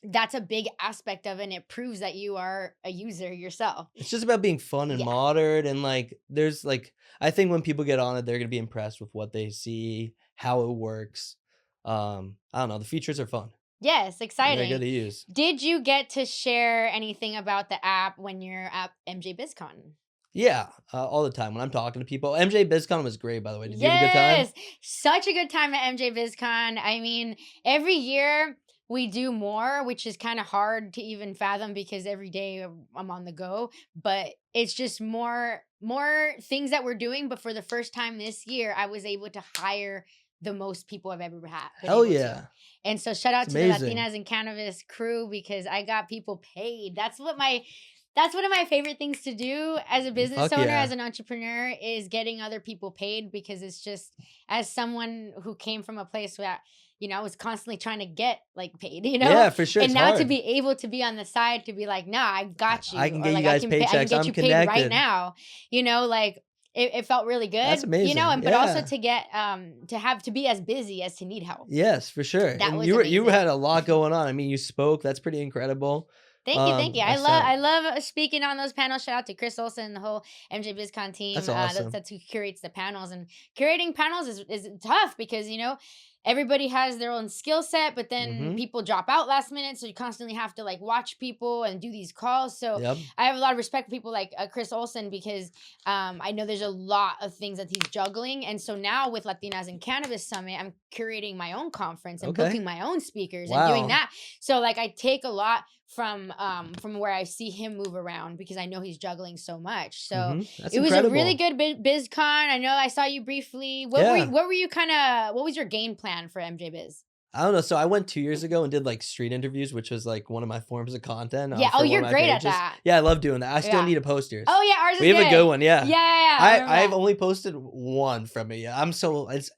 that's a big aspect of it, and it proves that you are a user yourself. It's just about being fun and Yeah. modern, and like there's like I think when people get on it, they're gonna be impressed with what they see, how it works. I don't know. The features are fun Yes, and they're good exciting. to use. Did you get to share anything about the app when you're at MJBizCon? Yeah, all the time when I'm talking to people. MJBizCon was great, by the way. Did you have a good time? Yes, such a good time at MJBizCon. I mean, every year we do more, which is kind of hard to even fathom, because every day I'm on the go. But it's just more things that we're doing. But for the first time this year, I was able to hire the most people I've ever been Hell able to. yeah, And so shout it's out to the amazing. Latinas and Cannabis crew, because I got people paid. That's one of my favorite things to do as a business Fuck owner, yeah. as an entrepreneur, is getting other people paid, because it's just, as someone who came from a place that, I was constantly trying to get like paid, Yeah, for sure. and It's now to hard. be able to be on the side to be like, nah, I got I you, can or get you like guys I can paychecks. get I'm you paid right connected. now, like it felt really That's good, amazing. and but also Yeah. to get to be as busy as to need help. Yes, for sure. That And was you amazing. had a lot going on. I mean, you spoke. That's pretty incredible. Thank you, thank you. I saw. I love speaking on those panels. Shout out to Chris Olsen and the whole MJBizCon team. That's awesome. That's who curates the panels, and curating panels is tough because everybody has their own skill set, but then Mm-hmm. people drop out last minute, so you constantly have to like watch people and do these calls. So Yep. I have a lot of respect for people like Chris Olsen because I know there's a lot of things that he's juggling, and so now with Latinas and Cannabis Summit, I'm curating my own conference and Okay. booking my own speakers and doing Wow. that. So like I take a lot from where I see him move around because I know he's juggling so much. So That's it was a really incredible. good BizCon. I know I saw you briefly. What Yeah. were you kind of what was your game plan for MJ Biz? I don't know. So I went 2 years ago and did like street interviews, which was like one of my forms of content. Yeah. For Oh, one of you're my great at pages. that. Yeah, I love doing that. I still Yeah. need to post yours. Oh yeah, ours is We have a good one. Yeah. Yeah. I remember I've that. only posted one from it. Yeah.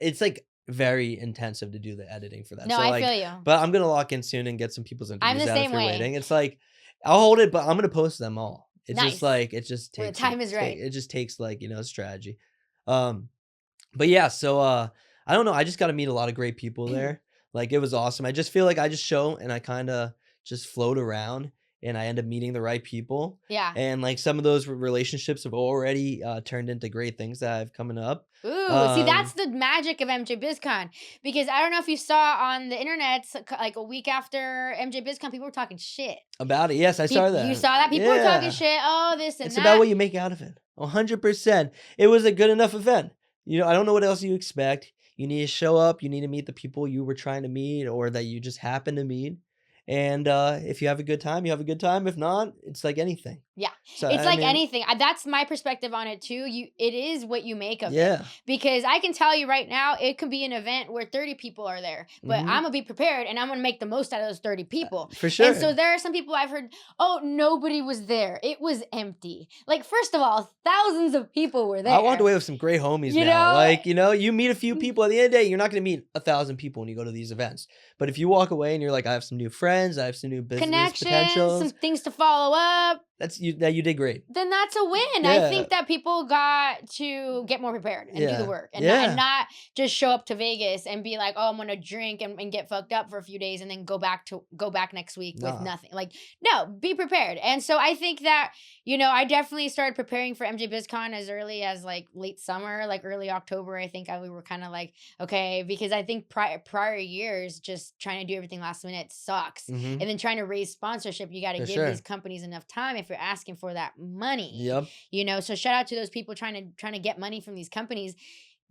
It's like very intensive to do the editing for that. No, So I like, feel you. but I'm gonna lock in soon and get some people's I'm interviews the out if same you're way. waiting. It's like I'll hold it, but I'm gonna post them all. It's Nice. just like it just When the takes time is right. It just takes like strategy. But yeah, so I don't know. I just got to meet a lot of great people there. Like it was awesome. I just feel like I just show and I kind of just float around and I end up meeting the right people. Yeah. And like some of those relationships have already turned into great things that have coming up. Ooh, see, that's the magic of MJBizCon because I don't know if you saw on the internet like a week after MJBizCon, people were talking shit About it. Yes, I saw that. You saw that? People were talking Yeah. shit. Oh, this and It's that. about what you make out of it. 100%. It was a good enough event. I don't know what else you expect. You need to show up. You need to meet the people you were trying to meet or that you just happen to meet. And if you have a good time, you have a good time. If not, it's like anything. Yeah. So It's I like mean, anything. That's my perspective on it too. It is what you make of it. Yeah. Because I can tell you right now, it could be an event where 30 people are there, but I'm gonna be prepared and I'm gonna make the most out of those 30 people. For sure. And so there are some people I've heard, oh, nobody was there. It was empty. Like, first of all, thousands of people were there. I walked away with some great homies You now. know? Like, you meet a few people. At the end of the day, you're not going to meet 1,000 people when you go to these events. But if you walk away and you're like, I have some new friends, I have some new business Connections, potentials. some things to follow up. You did great. Then that's a win. Yeah. I think that people got to get more prepared and do the work and not just show up to Vegas and be like, oh, I'm gonna drink and get fucked up for a few days and then go back next week with nothing. Like, no, be prepared. And so I think that, I definitely started preparing for MJBizCon as early as like late summer, like early October. I think we were kind of like, okay, because I think prior years just trying to do everything last minute sucks. And then trying to raise sponsorship, you got to give these companies enough time if you're asking for that money. Yep. So shout out to those people trying to get money from these companies.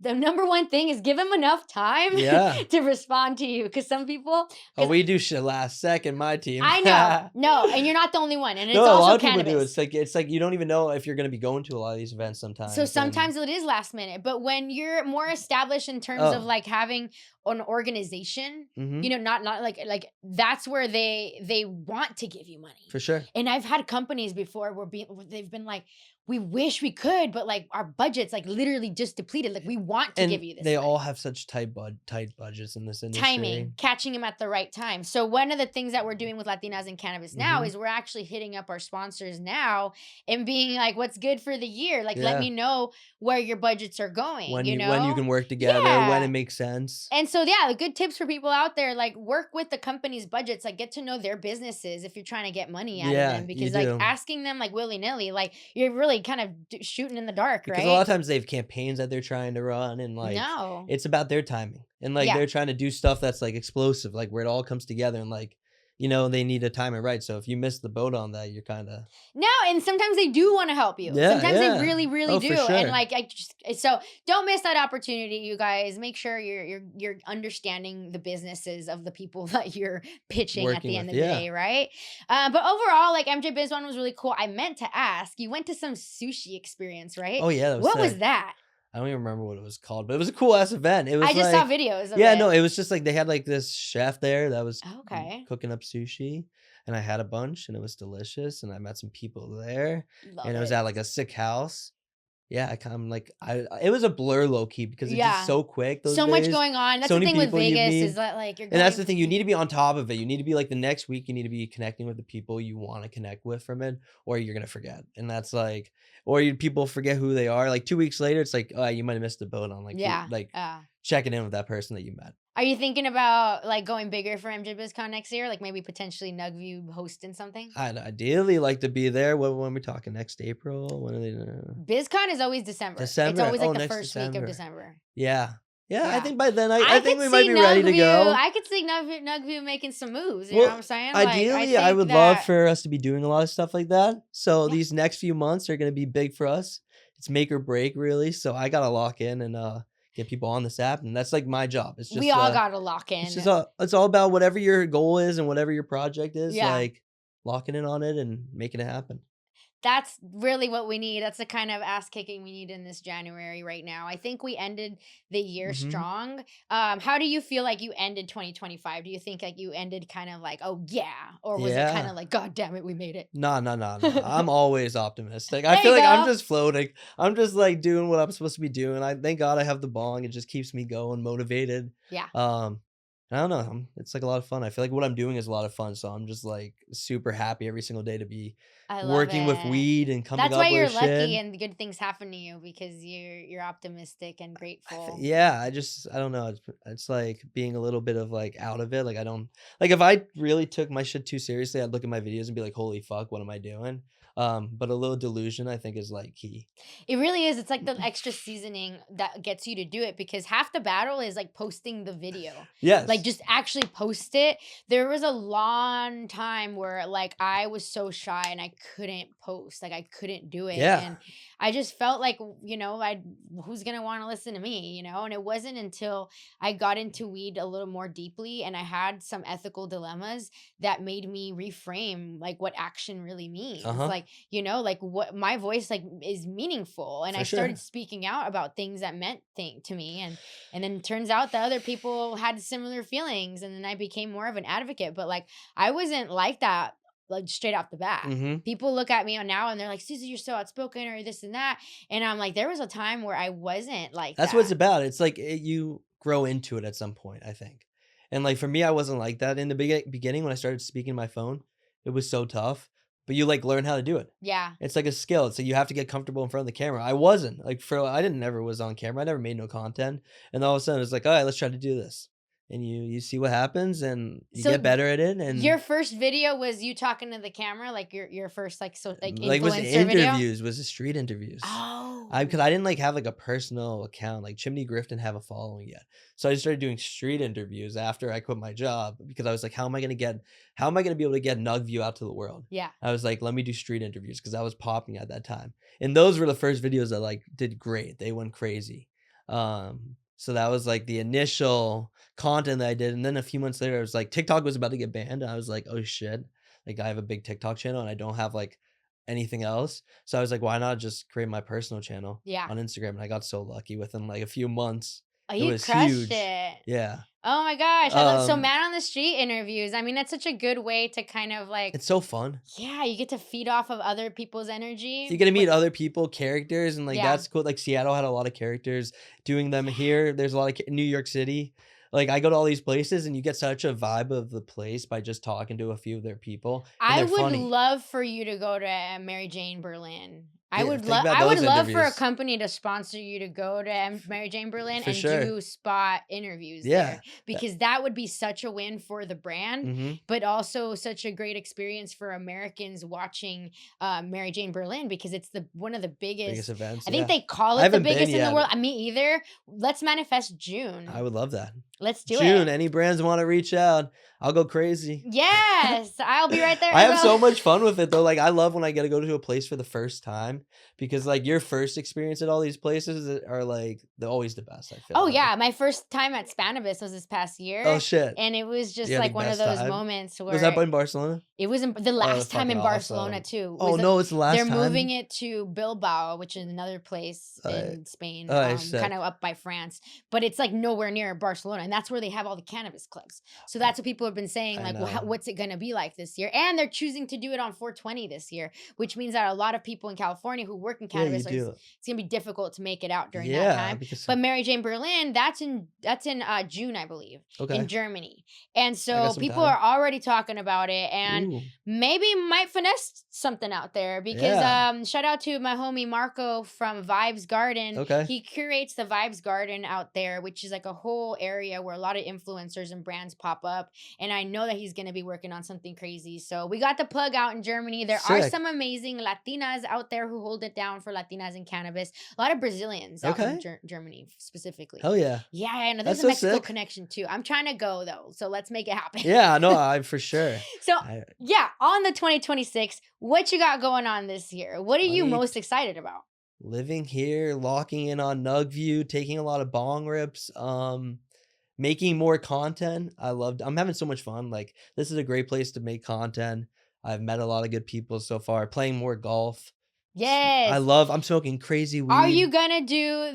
The number one thing is give them enough time to respond to you. Because some people... Oh, we do shit last second, my team. I know. No, and you're not the only one. And it's No, also a lot of cannabis. people do. It's like you don't even know if you're going to be going to a lot of these events sometimes. So sometimes it is last minute. But when you're more established in terms of like having an organization, not like that's where they want to give you money. For sure. And I've had companies before where they've been like, we wish we could, but like our budget's like literally just depleted. Like we want to give you this. They money. all have such tight budgets in this industry. Timing, catching them at the right time. So one of the things that we're doing with Latinas and Cannabis now is we're actually hitting up our sponsors now and being like, what's good for the year? Like, let me know where your budgets are going. When you can work together, when it makes sense. And so, the good tips for people out there, like work with the company's budgets, like get to know their businesses if you're trying to get money out of them. Because like asking them like willy-nilly, like you're really kind of shooting in the dark, because right? A lot of times they have campaigns that they're trying to run and like it's about their timing. And like they're trying to do stuff that's like explosive, like where it all comes together and like they need to time it right. So if you miss the boat on that, you're kind of and sometimes they do want to help you. Sometimes they really, really do. For sure. And like so don't miss that opportunity, you guys. Make sure you're understanding the businesses of the people that you're pitching at the end of the day, right? But overall, like MJBizCon was really cool. I meant to ask, you went to some sushi experience, right? Oh yeah, what was that? I don't even remember what it was called, but it was a cool ass event. It was I just saw videos of it. No, it was just like they had like this chef there that was cooking up sushi, and I had a bunch, and it was delicious, and I met some people there, and it was at like a sick house. yeah, I kind of like it was a blur low key because it's just Yeah. so quick those So much days. going on. That's So the many thing with people you Vegas meet. is that like you're And that's going the thing, you need to be on top of it. You need to be like the next week, you need to be connecting with the people you want to connect with from it, or you're gonna forget. And that's like, or people forget who they are. Like 2 weeks later, it's like, oh, you might have missed the boat on like Yeah. like checking in with that person that you met. Are you thinking about like going bigger for MJBizCon next year? Like maybe potentially NugVue hosting something? I'd ideally like to be there. When we talking next April? When are they? BizCon is always December. It's December. always like Oh, the next first week of December. December. Yeah. Yeah, I Yeah. think by then I think could we might see be ready to go. I could see NugVue making some moves. You know what I'm saying? Ideally, I think would love that- for us to be doing a lot of stuff like that. So Yeah. these next few months are going to be big for us. It's make or break, really. So I got to lock in and get people on this app, and that's like my job. It's just we all got to lock in. It's just it's all about whatever your goal is and whatever your project is. Yeah. Like locking in on it and making it happen. That's really what we need. That's the kind of ass kicking we need in this January right now. I think we ended the year strong. How do you feel like you ended 2025? Do you think like you ended kind of like, oh yeah, or was it kind of like, God damn it, we made it? No. I'm always optimistic. There I feel you like I'm go. just floating. I'm just like doing what I'm supposed to be doing. I thank God I have the bong. It just keeps me going, motivated. Yeah. I don't know. It's like a lot of fun. I feel like what I'm doing is a lot of fun. So I'm just like super happy every single day to be I love working with it. weed and coming That's up why with you're shit. lucky and good things happen to you because you're optimistic and grateful. Yeah, I don't know. It's like being a little bit of like out of it. Like I don't like if I really took my shit too seriously, I'd look at my videos and be like, holy fuck, what am I doing? But a little delusion I think is like key. It really is. It's like the extra seasoning that gets you to do it because half the battle is like posting the video. Yes. Like just actually post it. There was a long time where like I was so shy and I couldn't post. Like I couldn't do it. Yeah. And I just felt like, you know, who's going to want to listen to me, you know? And it wasn't until I got into weed a little more deeply and I had some ethical dilemmas that made me reframe like what action really means. Like, you know, like what my voice like is meaningful. And I started speaking out about things that meant to me. And then it turns out that other people had similar feelings. And then I became more of an advocate. But like I wasn't like that like straight off the bat. People look at me now and they're like, Susie, you're so outspoken or this and that. And I'm like, there was a time where I wasn't like That's that. what it's about. It's like you grow into it at some point, I think. And like for me, I wasn't like that in the beginning when I started speaking my phone. It was so tough, but you like learn how to do it. Yeah. It's like a skill. So you have to get comfortable in front of the camera. I wasn't like I never was on camera. I never made no content. And all of a sudden it's like, all right, let's try to do this. And you see what happens and you get better at it. And your first video was you talking to the camera, like your first like influencer was interviews, was the street interviews. Oh, because I didn't like have like a personal account. Like Chimney, Griff didn't have a following yet, so I just started doing street interviews after I quit my job because I was like, how am I gonna be able to get NugVue out to the world? Yeah, I was like, let me do street interviews because I was popping at that time, and those were the first videos that like did great. They went crazy. So that was like the initial content that I did. And then a few months later, I was like, TikTok was about to get banned. And I was like, oh shit. Like I have a big TikTok channel and I don't have like anything else. So I was like, why not just create my personal channel on Instagram? And I got so lucky within like a few months. Oh, it was crushed huge. it. Yeah. Oh my gosh. I love so man on the street interviews. I mean, that's such a good way to kind of like it's so fun. Yeah, you get to feed off of other people's energy. So you get to meet other people, characters, and like that's cool. Like Seattle had a lot of characters doing them here. There's a lot of New York City. Like I go to all these places and you get such a vibe of the place by just talking to a few of their people. I would love for you to go to Mary Jane Berlin. I would love for a company to sponsor you to go to Mary Jane Berlin and do spot interviews there because that would be such a win for the brand, but also such a great experience for Americans watching Mary Jane Berlin because it's one of the biggest events. I think they call it the biggest in the world. Me either. Let's manifest June. I would love that. Let's do it. June. Any brands want to reach out? I'll go crazy. Yes, I'll be right there. I have so much fun with it though. Like I love when I get to go to a place for the first time because like your first experience at all these places are like they're always the best. I feel. Oh yeah, my first time at Cannabis was this past year. Oh shit! And it was just like one of those moments where was that in Barcelona? It was the last time in Barcelona too. Oh no, it's the last time. They're moving it to Bilbao, which is another place in Spain, kind of up by France. But it's like nowhere near Barcelona, and that's where they have all the cannabis clubs. So that's what people have been saying, like, well, what's it gonna be like this year? And they're choosing to do it on 420 this year, which means that a lot of people in California California who work in Yeah, you cannabis, so do. it's gonna be difficult to make it out during that Yeah, time. because But Mary Jane Berlin, that's in June, I believe, okay, in Germany, and I got so some people time. are already talking about it, and Ooh, maybe might finesse something out there because yeah, shout out to my homie Marco from Vibes Garden. okay, He curates the Vibes Garden out there, which is like a whole area where a lot of influencers and brands pop up. And I know that he's going to be working on something crazy. So we got the plug out in Germany. There are sick. some amazing Latinas out there who hold it down for Latinas in cannabis. A lot of Brazilians out in Okay, Germany specifically. hell yeah, Yeah, I know there's that's a so Mexico sick. connection too. I'm trying to go though. So let's make it happen. Yeah, no, I for sure. So I yeah, on the 2026, what you got going on this year? What are you like most excited about? living here, locking in on NUG View, taking a lot of bong rips, making more content. I'm having so much fun. Like this is a great place to make content. I've met a lot of good people so far. Playing more golf. Yes. I'm smoking crazy Are you weed. gonna do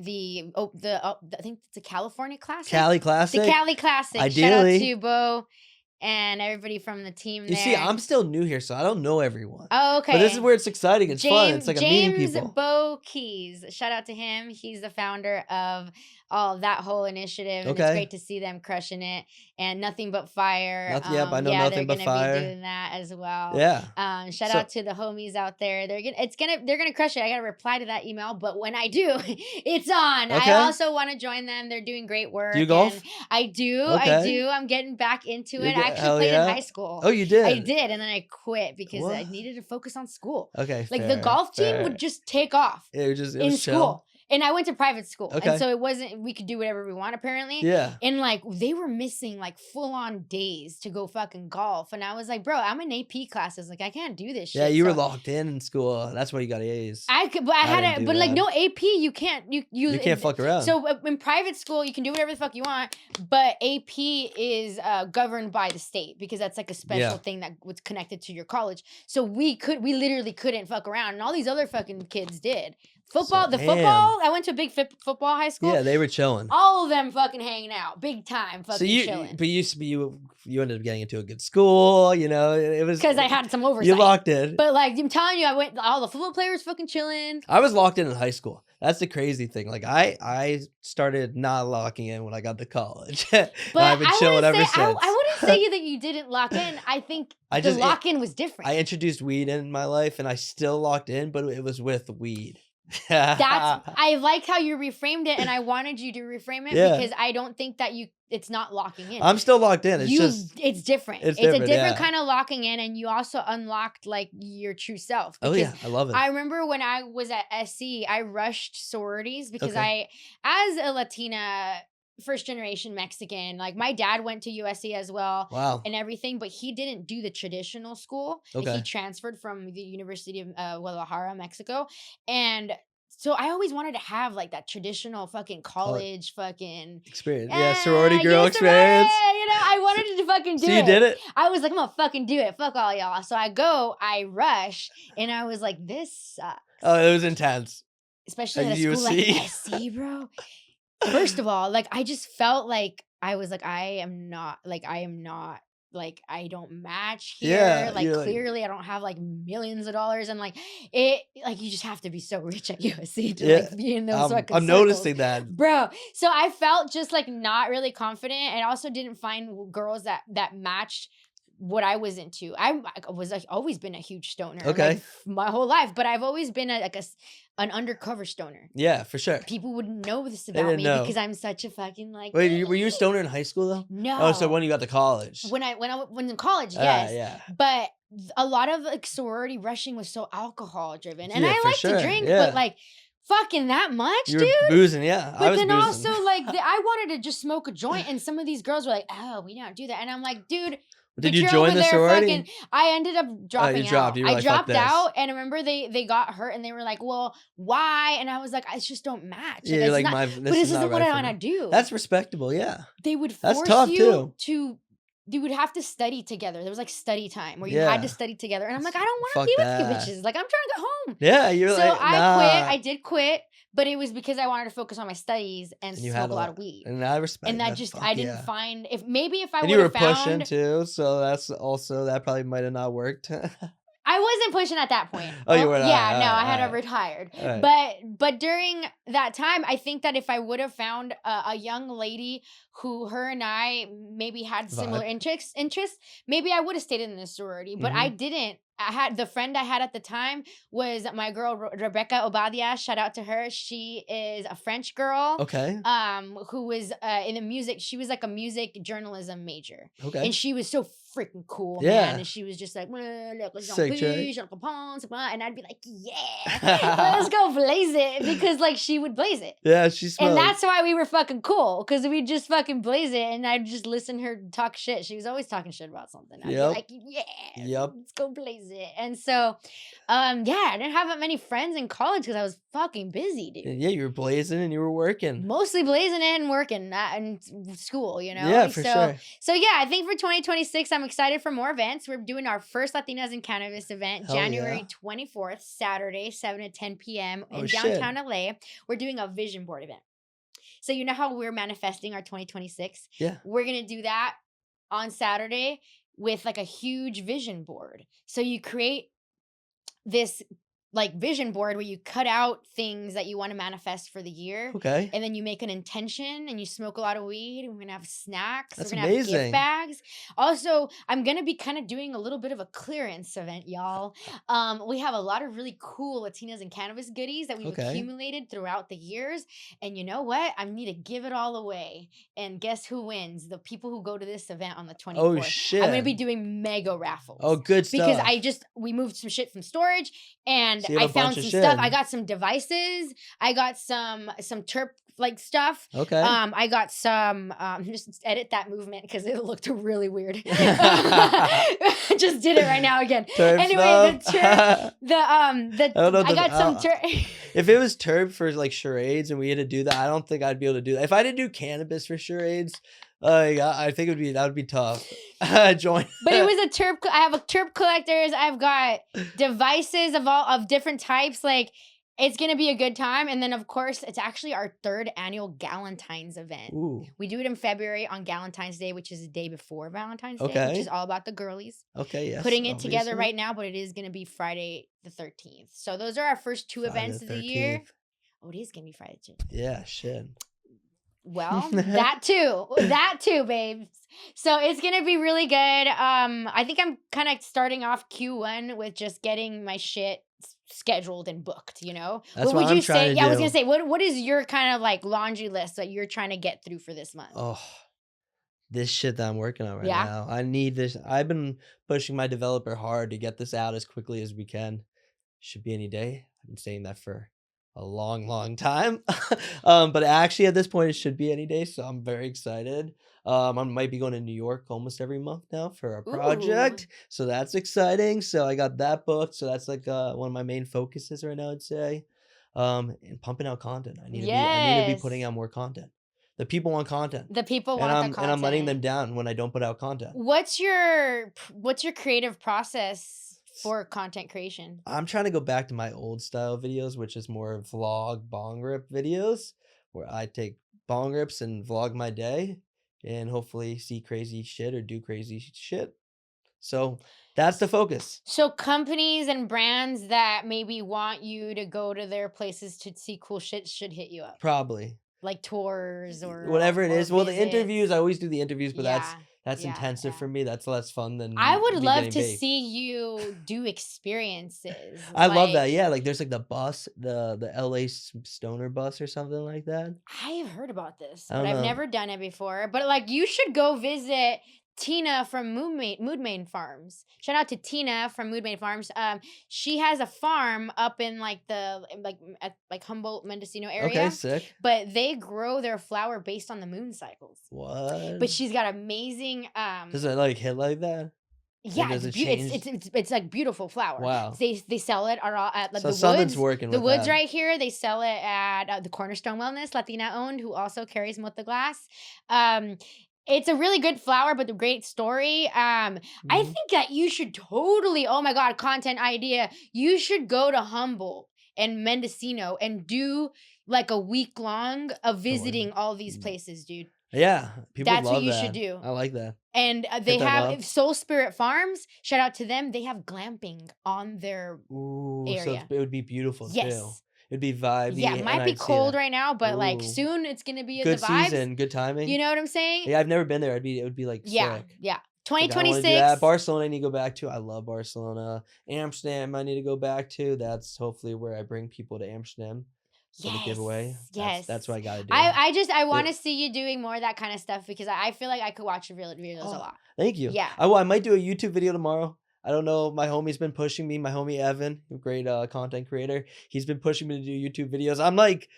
I think it's a California Classic? Cali The Classic. Cali Classic. Shout out Ideally. to Bo and everybody from the team You see, there. I'm still new here, so I don't know everyone. Oh, okay. But this is where it's exciting. It's fun. It's like I'm meeting James people. Bo Keys. Shout out to him. He's the founder of all that whole initiative, and it's Okay. great to see them crushing it. And Nothing But Fire. Yep, I know yeah, Nothing But they're Fire. gonna be doing that as well. Yeah. Shout So- out to the homies out there. They're gonna crush it. I gotta reply to that email, but when I do, it's on. Okay. I also want to join them. They're doing great work. Do you golf? and I do. Okay. I do. I'm getting back into it. I actually Hell played yeah. in high school. Oh, you did? I did, and then I quit because I What? needed to focus on school. Okay. Like fair, the golf team fair. would just take off It was in chill. school. And I went to private school. Okay. And so we could do whatever we want apparently. Yeah. And like they were missing like full on days to go fucking golf. And I was like, bro, I'm in AP classes. Like I can't do this shit. Yeah, you were So locked in school. That's why you got A's. I could, but I didn't had do but like that. no AP, you can't, You can't fuck around. So in private school, you can do whatever the fuck you want, but AP is governed by the state because that's like a special thing that was connected to your college. So we literally couldn't fuck around, and all these other fucking kids did. Football, So- football. I went to a big football high school. Yeah, they were chilling. All of them fucking hanging out, big time, fucking chilling. But you ended up getting into a good school. You know, it was Because I had some oversight. You locked in. But like I'm telling you, all the football players fucking chilling. I was locked in high school. That's the crazy thing. Like I started not locking in when I got to college. But I've been chilling ever since. I wouldn't say that you didn't lock in. I think the lock-in was different. I introduced weed in my life, and I still locked in, but it was with weed. I like how you reframed it, and I wanted you to reframe it because I don't think that it's not locking in. I'm still locked in. It's different. It's different, a different kind of locking in, and you also unlocked like your true self. Oh yeah, I love it. I remember when I was at SC, I rushed sororities because as a Latina, first generation Mexican, like my dad went to USC as well. Wow. And everything, but he didn't do the traditional school. Okay. He transferred from the University of Guadalajara, Mexico. And so I always wanted to have like that traditional fucking college fucking experience. Yeah, sorority girl experience. You know, I wanted to fucking do it. So you did it? I was like, I'm gonna fucking do it. Fuck all y'all. So I rush, and I was like, this sucks. Oh, it was intense. Especially at a school like SC, bro. First of all, like I just felt like I was like, I don't match here. Yeah, like clearly I don't have like millions of dollars, and like it like you just have to be so rich at USC to like be in those fucking I'm circles. noticing that. Bro. So I felt just like not really confident, and I also didn't find girls that matched what I was into. I was like always been a huge stoner. Okay. Like, my whole life, but I've always been an undercover stoner. Yeah, for sure. People wouldn't know this about me because I'm such a fucking like. Wait, were you a stoner in high school though? No. Oh, so when you got to college? When I was in college, yes. Yeah. But a lot of like sorority rushing was so alcohol driven, and I like to drink, yeah. but like fucking that much, you dude. were boozing, yeah. But then also like I wanted to just smoke a joint, and some of these girls were like, "Oh, we don't do that," and I'm like, dude. Did you join the sorority? I ended up dropping out. I dropped out, and I remember they got hurt, and they were like, "Well, why?" And I was like, "I just don't match." Yeah, you're like, but this isn't what I want to do. That's respectable, yeah. They would force you to. You would have to study together. There was like study time where you had to study together, and I'm like, I don't want to be with you bitches. Like I'm trying to go home. Yeah, you're so like, nah. I quit. I did quit but it was because I wanted to focus on my studies and And you smoke had a lot of weed. and I respect And I that. just, Fuck I didn't yeah. find, if I And would you were have pushing found, too, so that's also that probably might have not worked. I wasn't pushing at that point. Oh, you were not. Yeah, no, I All had right. retired. All right. But during that time, I think that if I would have found a young lady who her and I maybe had similar Vibe. interests, maybe I would have stayed in the sorority. But I didn't. I had the friend I had at the time was my girl Rebecca Obadia. Shout out to her. She is a French girl. Okay. Who was in the music. She was like a music journalism major. Okay. And she was so freaking cool, Yeah. man. And she was just like, Sick, Trey. and I'd be like, yeah, let's go blaze it, because like she would blaze it. Yeah, she smoked. And that's why we were fucking cool, because we just fucking blaze it, and I'd just listen to her talk shit. She was always talking shit about something. I'd be like, yeah, let's go blaze it. And so, yeah, I didn't have that many friends in college because I was fucking busy, dude. Yeah, you were blazing and you were working. Mostly blazing and working, not in school, you know? Yeah, for sure. So yeah, I think for 2026, I'm excited for more events. We're doing our first Latinas in Cannabis event, Hell January yeah. 24th, Saturday, 7 to 10 p.m. in shit. downtown LA. We're doing a vision board event. So you know how we're manifesting our 2026? Yeah. We're going to do that on Saturday with like a huge vision board. So you create this like vision board where you cut out things that you want to manifest for the year. Okay. And then you make an intention and you smoke a lot of weed, and we're gonna have snacks. That's we're gonna have amazing. gift bags. Also, I'm gonna be kind of doing a little bit of a clearance event, y'all. We have a lot of really cool Latinas and Cannabis goodies that we've accumulated throughout the years. And you know what? I need to give it all away. And guess who wins? The people who go to this event on the 24th. Oh shit. I'm gonna be doing mega raffles. Oh, good stuff. Because we moved some shit from storage, and So I found some shit. stuff. I got some devices. I got some terp like stuff. Okay. I got some just edit that movement because it looked really weird. Just did it right now again. Terp anyway, stuff. I got some terp. If it was terp for like charades and we had to do that, I don't think I'd be able to do that. If I did do cannabis for charades, I think that would be tough. Join. But it was a terp. I have a terp collectors. I've got devices of different types. Like, it's gonna be a good time. And then of course it's actually our 3rd annual Galentine's event. Ooh. We do it in February on Galentine's Day, which is the day before Valentine's Day, which is all about the girlies. Okay, yes. Putting it together right now, but it is gonna be Friday the 13th. So those are our first 2 events of the year. Oh, it is gonna be Friday too. Yeah, shit. Well, that too, babes. So it's gonna be really good. I think I'm kind of starting off Q1 with just getting my shit scheduled and booked. You know, That's what would you say? Yeah, I was do. gonna say, what is your kind of like laundry list that you're trying to get through for this month? Oh, this shit that I'm working on right now. I need this. I've been pushing my developer hard to get this out as quickly as we can. Should be any day. I've been saying that for a long time. But actually at this point it should be any day, so I'm very excited. I might be going to New York almost every month now for a project. Ooh. So that's exciting. So I got that booked. So that's like one of my main focuses right now, I'd say. And pumping out content. I need to be putting out more content. The people want content. The people want the content. And I'm letting them down when I don't put out content. What's your creative process for content creation? I'm trying to go back to my old style videos, which is more vlog bong rip videos, where I take bong rips and vlog my day and hopefully see crazy shit or do crazy shit. So that's the focus. So companies and brands that maybe want you to go to their places to see cool shit should hit you up. Probably. Like tours or whatever it is. Well, visits. The interviews, I always do the interviews, but that's intensive for me. That's less fun than I would love to see you do experiences. I love that. Yeah, like there's like the bus, the LA Stoner bus or something like that. I have heard about this, but I've never done it before. But like you should go visit Tina from Moodmain Farms. Shout out to Tina from Moodmain Farms. She has a farm up in like at Humboldt, Mendocino area. Okay, sick. But they grow their flower based on the moon cycles. What? But she's got amazing. Does it like hit like that? Yeah, it's like beautiful flower. Wow. They sell it at like so the something's woods. Working the with woods that. right here. They sell it at the Cornerstone Wellness, Latina owned, who also carries Mota Glass. It's a really good flower, but a great story. I think that you should totally, oh my God, content idea. You should go to Humboldt and Mendocino and do like a week long of visiting all these places, dude. Yeah, people That's love what you that. should do. I like that. And they Hit them have up. Soul Spirit Farms. Shout out to them. They have glamping on their Ooh, so area. it would be beautiful too. Yes. It'd be vibey. Yeah, and might be I'd see cold that. right now, but like Ooh. soon it's gonna be in Good the vibes. season, good timing. You know what I'm saying? Yeah, I've never been there. It would be like Yeah, sick. yeah. Like, I wanna do 2026. that. Barcelona, I need to go back to. I love Barcelona. Amsterdam, I need to go back to. That's hopefully where I bring people to Amsterdam. So the giveaway. Yes. That's what I gotta do. I want to see you doing more of that kind of stuff because I feel like I could watch your videos a lot. Thank you. Yeah. I might do a YouTube video tomorrow. I don't know. My homie's been pushing me. My homie Evan, a great content creator. He's been pushing me to do YouTube videos. I'm like,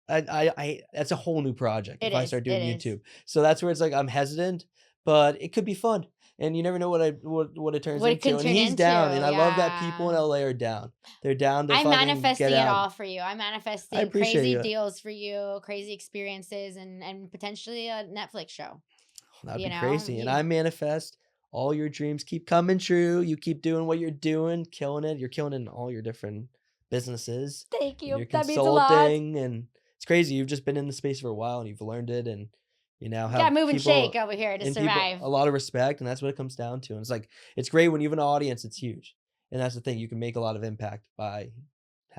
I that's a whole new project if I start doing YouTube. So that's where it's like I'm hesitant, but it could be fun. And you never know what it turns into. And he's down, and I love that people in LA are down. They're down to I'm fucking manifesting get it out. all for you. I'm manifesting crazy deals for you, crazy experiences, and potentially a Netflix show. That'd be crazy. And I manifest all your dreams keep coming true. You keep doing what you're doing, killing it. You're killing it in all your different businesses. Thank you. You're That means a lot. and it's crazy. You've just been in the space for a while and you've learned it, and you now have got move and shake over here to survive. A lot of respect, and that's what it comes down to. And it's like it's great when you have an audience. It's huge, and that's the thing. You can make a lot of impact by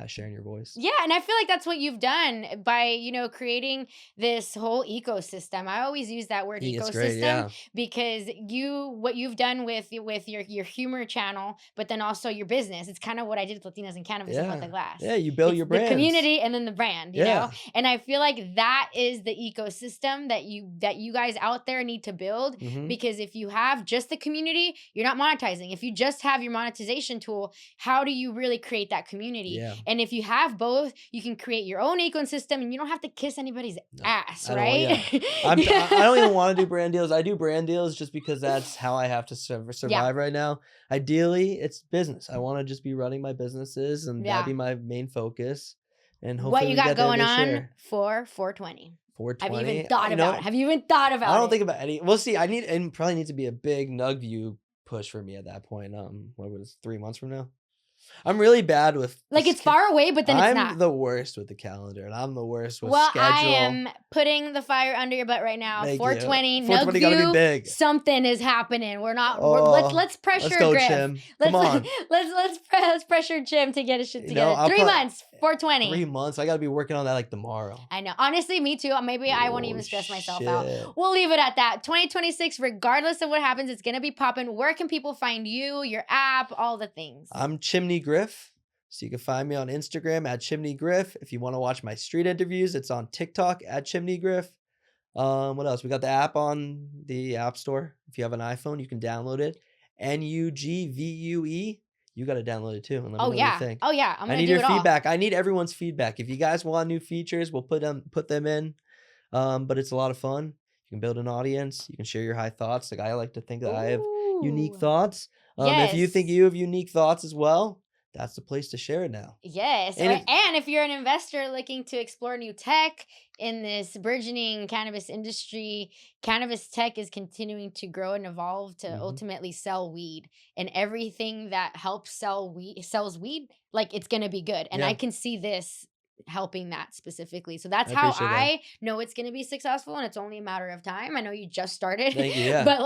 sharing your voice. Yeah, and I feel like that's what you've done by, creating this whole ecosystem. I always use that word ecosystem because what you've done with your humor channel, but then also your business. It's kind of what I did with Latinas and Cannabis and the glass. Yeah, you build your brand, the community, and then the brand. You know, and I feel like that is the ecosystem that you guys out there need to build. Because if you have just the community, you're not monetizing. If you just have your monetization tool, how do you really create that community? Yeah. And if you have both, you can create your own ecosystem and you don't have to kiss anybody's ass, right? I don't even want to do brand deals. I do brand deals just because that's how I have to survive right now. Ideally, it's business. I want to just be running my businesses and that be my main focus. And hopefully what you got going on for 420? 420. Have you even thought about it? Have you even thought about it? I don't think about any. We'll see. Probably needs to be a big NUG View push for me at that point. What was 3 months from now? I'm really bad with it's far away, but then it's not. I'm the worst with the calendar, and I'm the worst with schedule. I am putting the fire under your butt right now. 420, 420 gotta be big. Something is happening. We're not. let's pressure let's go, Griff. Chim. Come on. let's pressure Chim to get his shit together. 3 months. 420. 3 months. I gotta be working on that like tomorrow. I know. Honestly, me too. Maybe I won't even stress myself out. We'll leave it at that. 2026, regardless of what happens, it's gonna be popping. Where can people find you, your app, all the things? I'm Chimney Griff. So you can find me on Instagram at Chimney Griff. If you want to watch my street interviews, it's on TikTok at Chimney Griff. What else? We got the app on the App Store. If you have an iPhone, you can download it. NUG Vue. You got to download it too. And let me know what you think. Oh yeah. I need your feedback. I need everyone's feedback. If you guys want new features, we'll put them in. But it's a lot of fun. You can build an audience. You can share your high thoughts. Like I like to think that I have unique thoughts. If you think you have unique thoughts as well, that's the place to share it now. Yes. And if you're an investor looking to explore new tech in this burgeoning cannabis industry, cannabis tech is continuing to grow and evolve to ultimately sell weed. And everything that helps sells weed, like it's going to be good. And I can see this helping that specifically. So that's how I know it's going to be successful. And it's only a matter of time. I know you just started. Thank you, yeah. But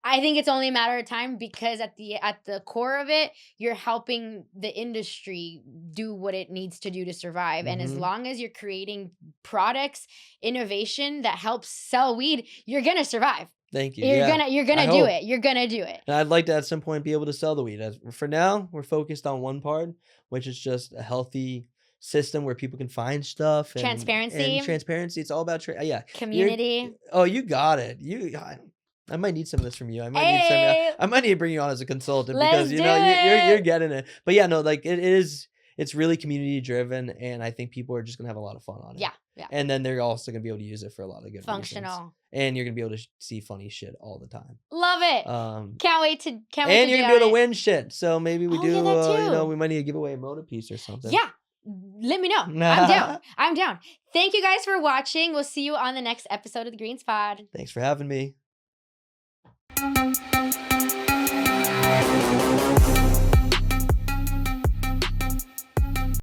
I think it's only a matter of time because at the core of it, you're helping the industry do what it needs to do to survive. And as long as you're creating products, innovation that helps sell weed, you're gonna survive. Thank you. You're gonna do it. You're gonna do it. And I'd like to at some point be able to sell the weed. For now, we're focused on one part, which is just a healthy system where people can find stuff. And, transparency. And transparency. It's all about community. You got it. I might need some of this from you. I might need to bring you on as a consultant because you're getting it. But it's really community driven, and I think people are just gonna have a lot of fun on it. Yeah. And then they're also gonna be able to use it for a lot of good functional reasons. And you're gonna be able to see funny shit all the time. Love it. Can't wait to. And you're gonna be able to win shit. So maybe we do. That too. We might need to give away a motor piece or something. Yeah. Let me know. I'm down. Thank you guys for watching. We'll see you on the next episode of the Greens Pod. Thanks for having me.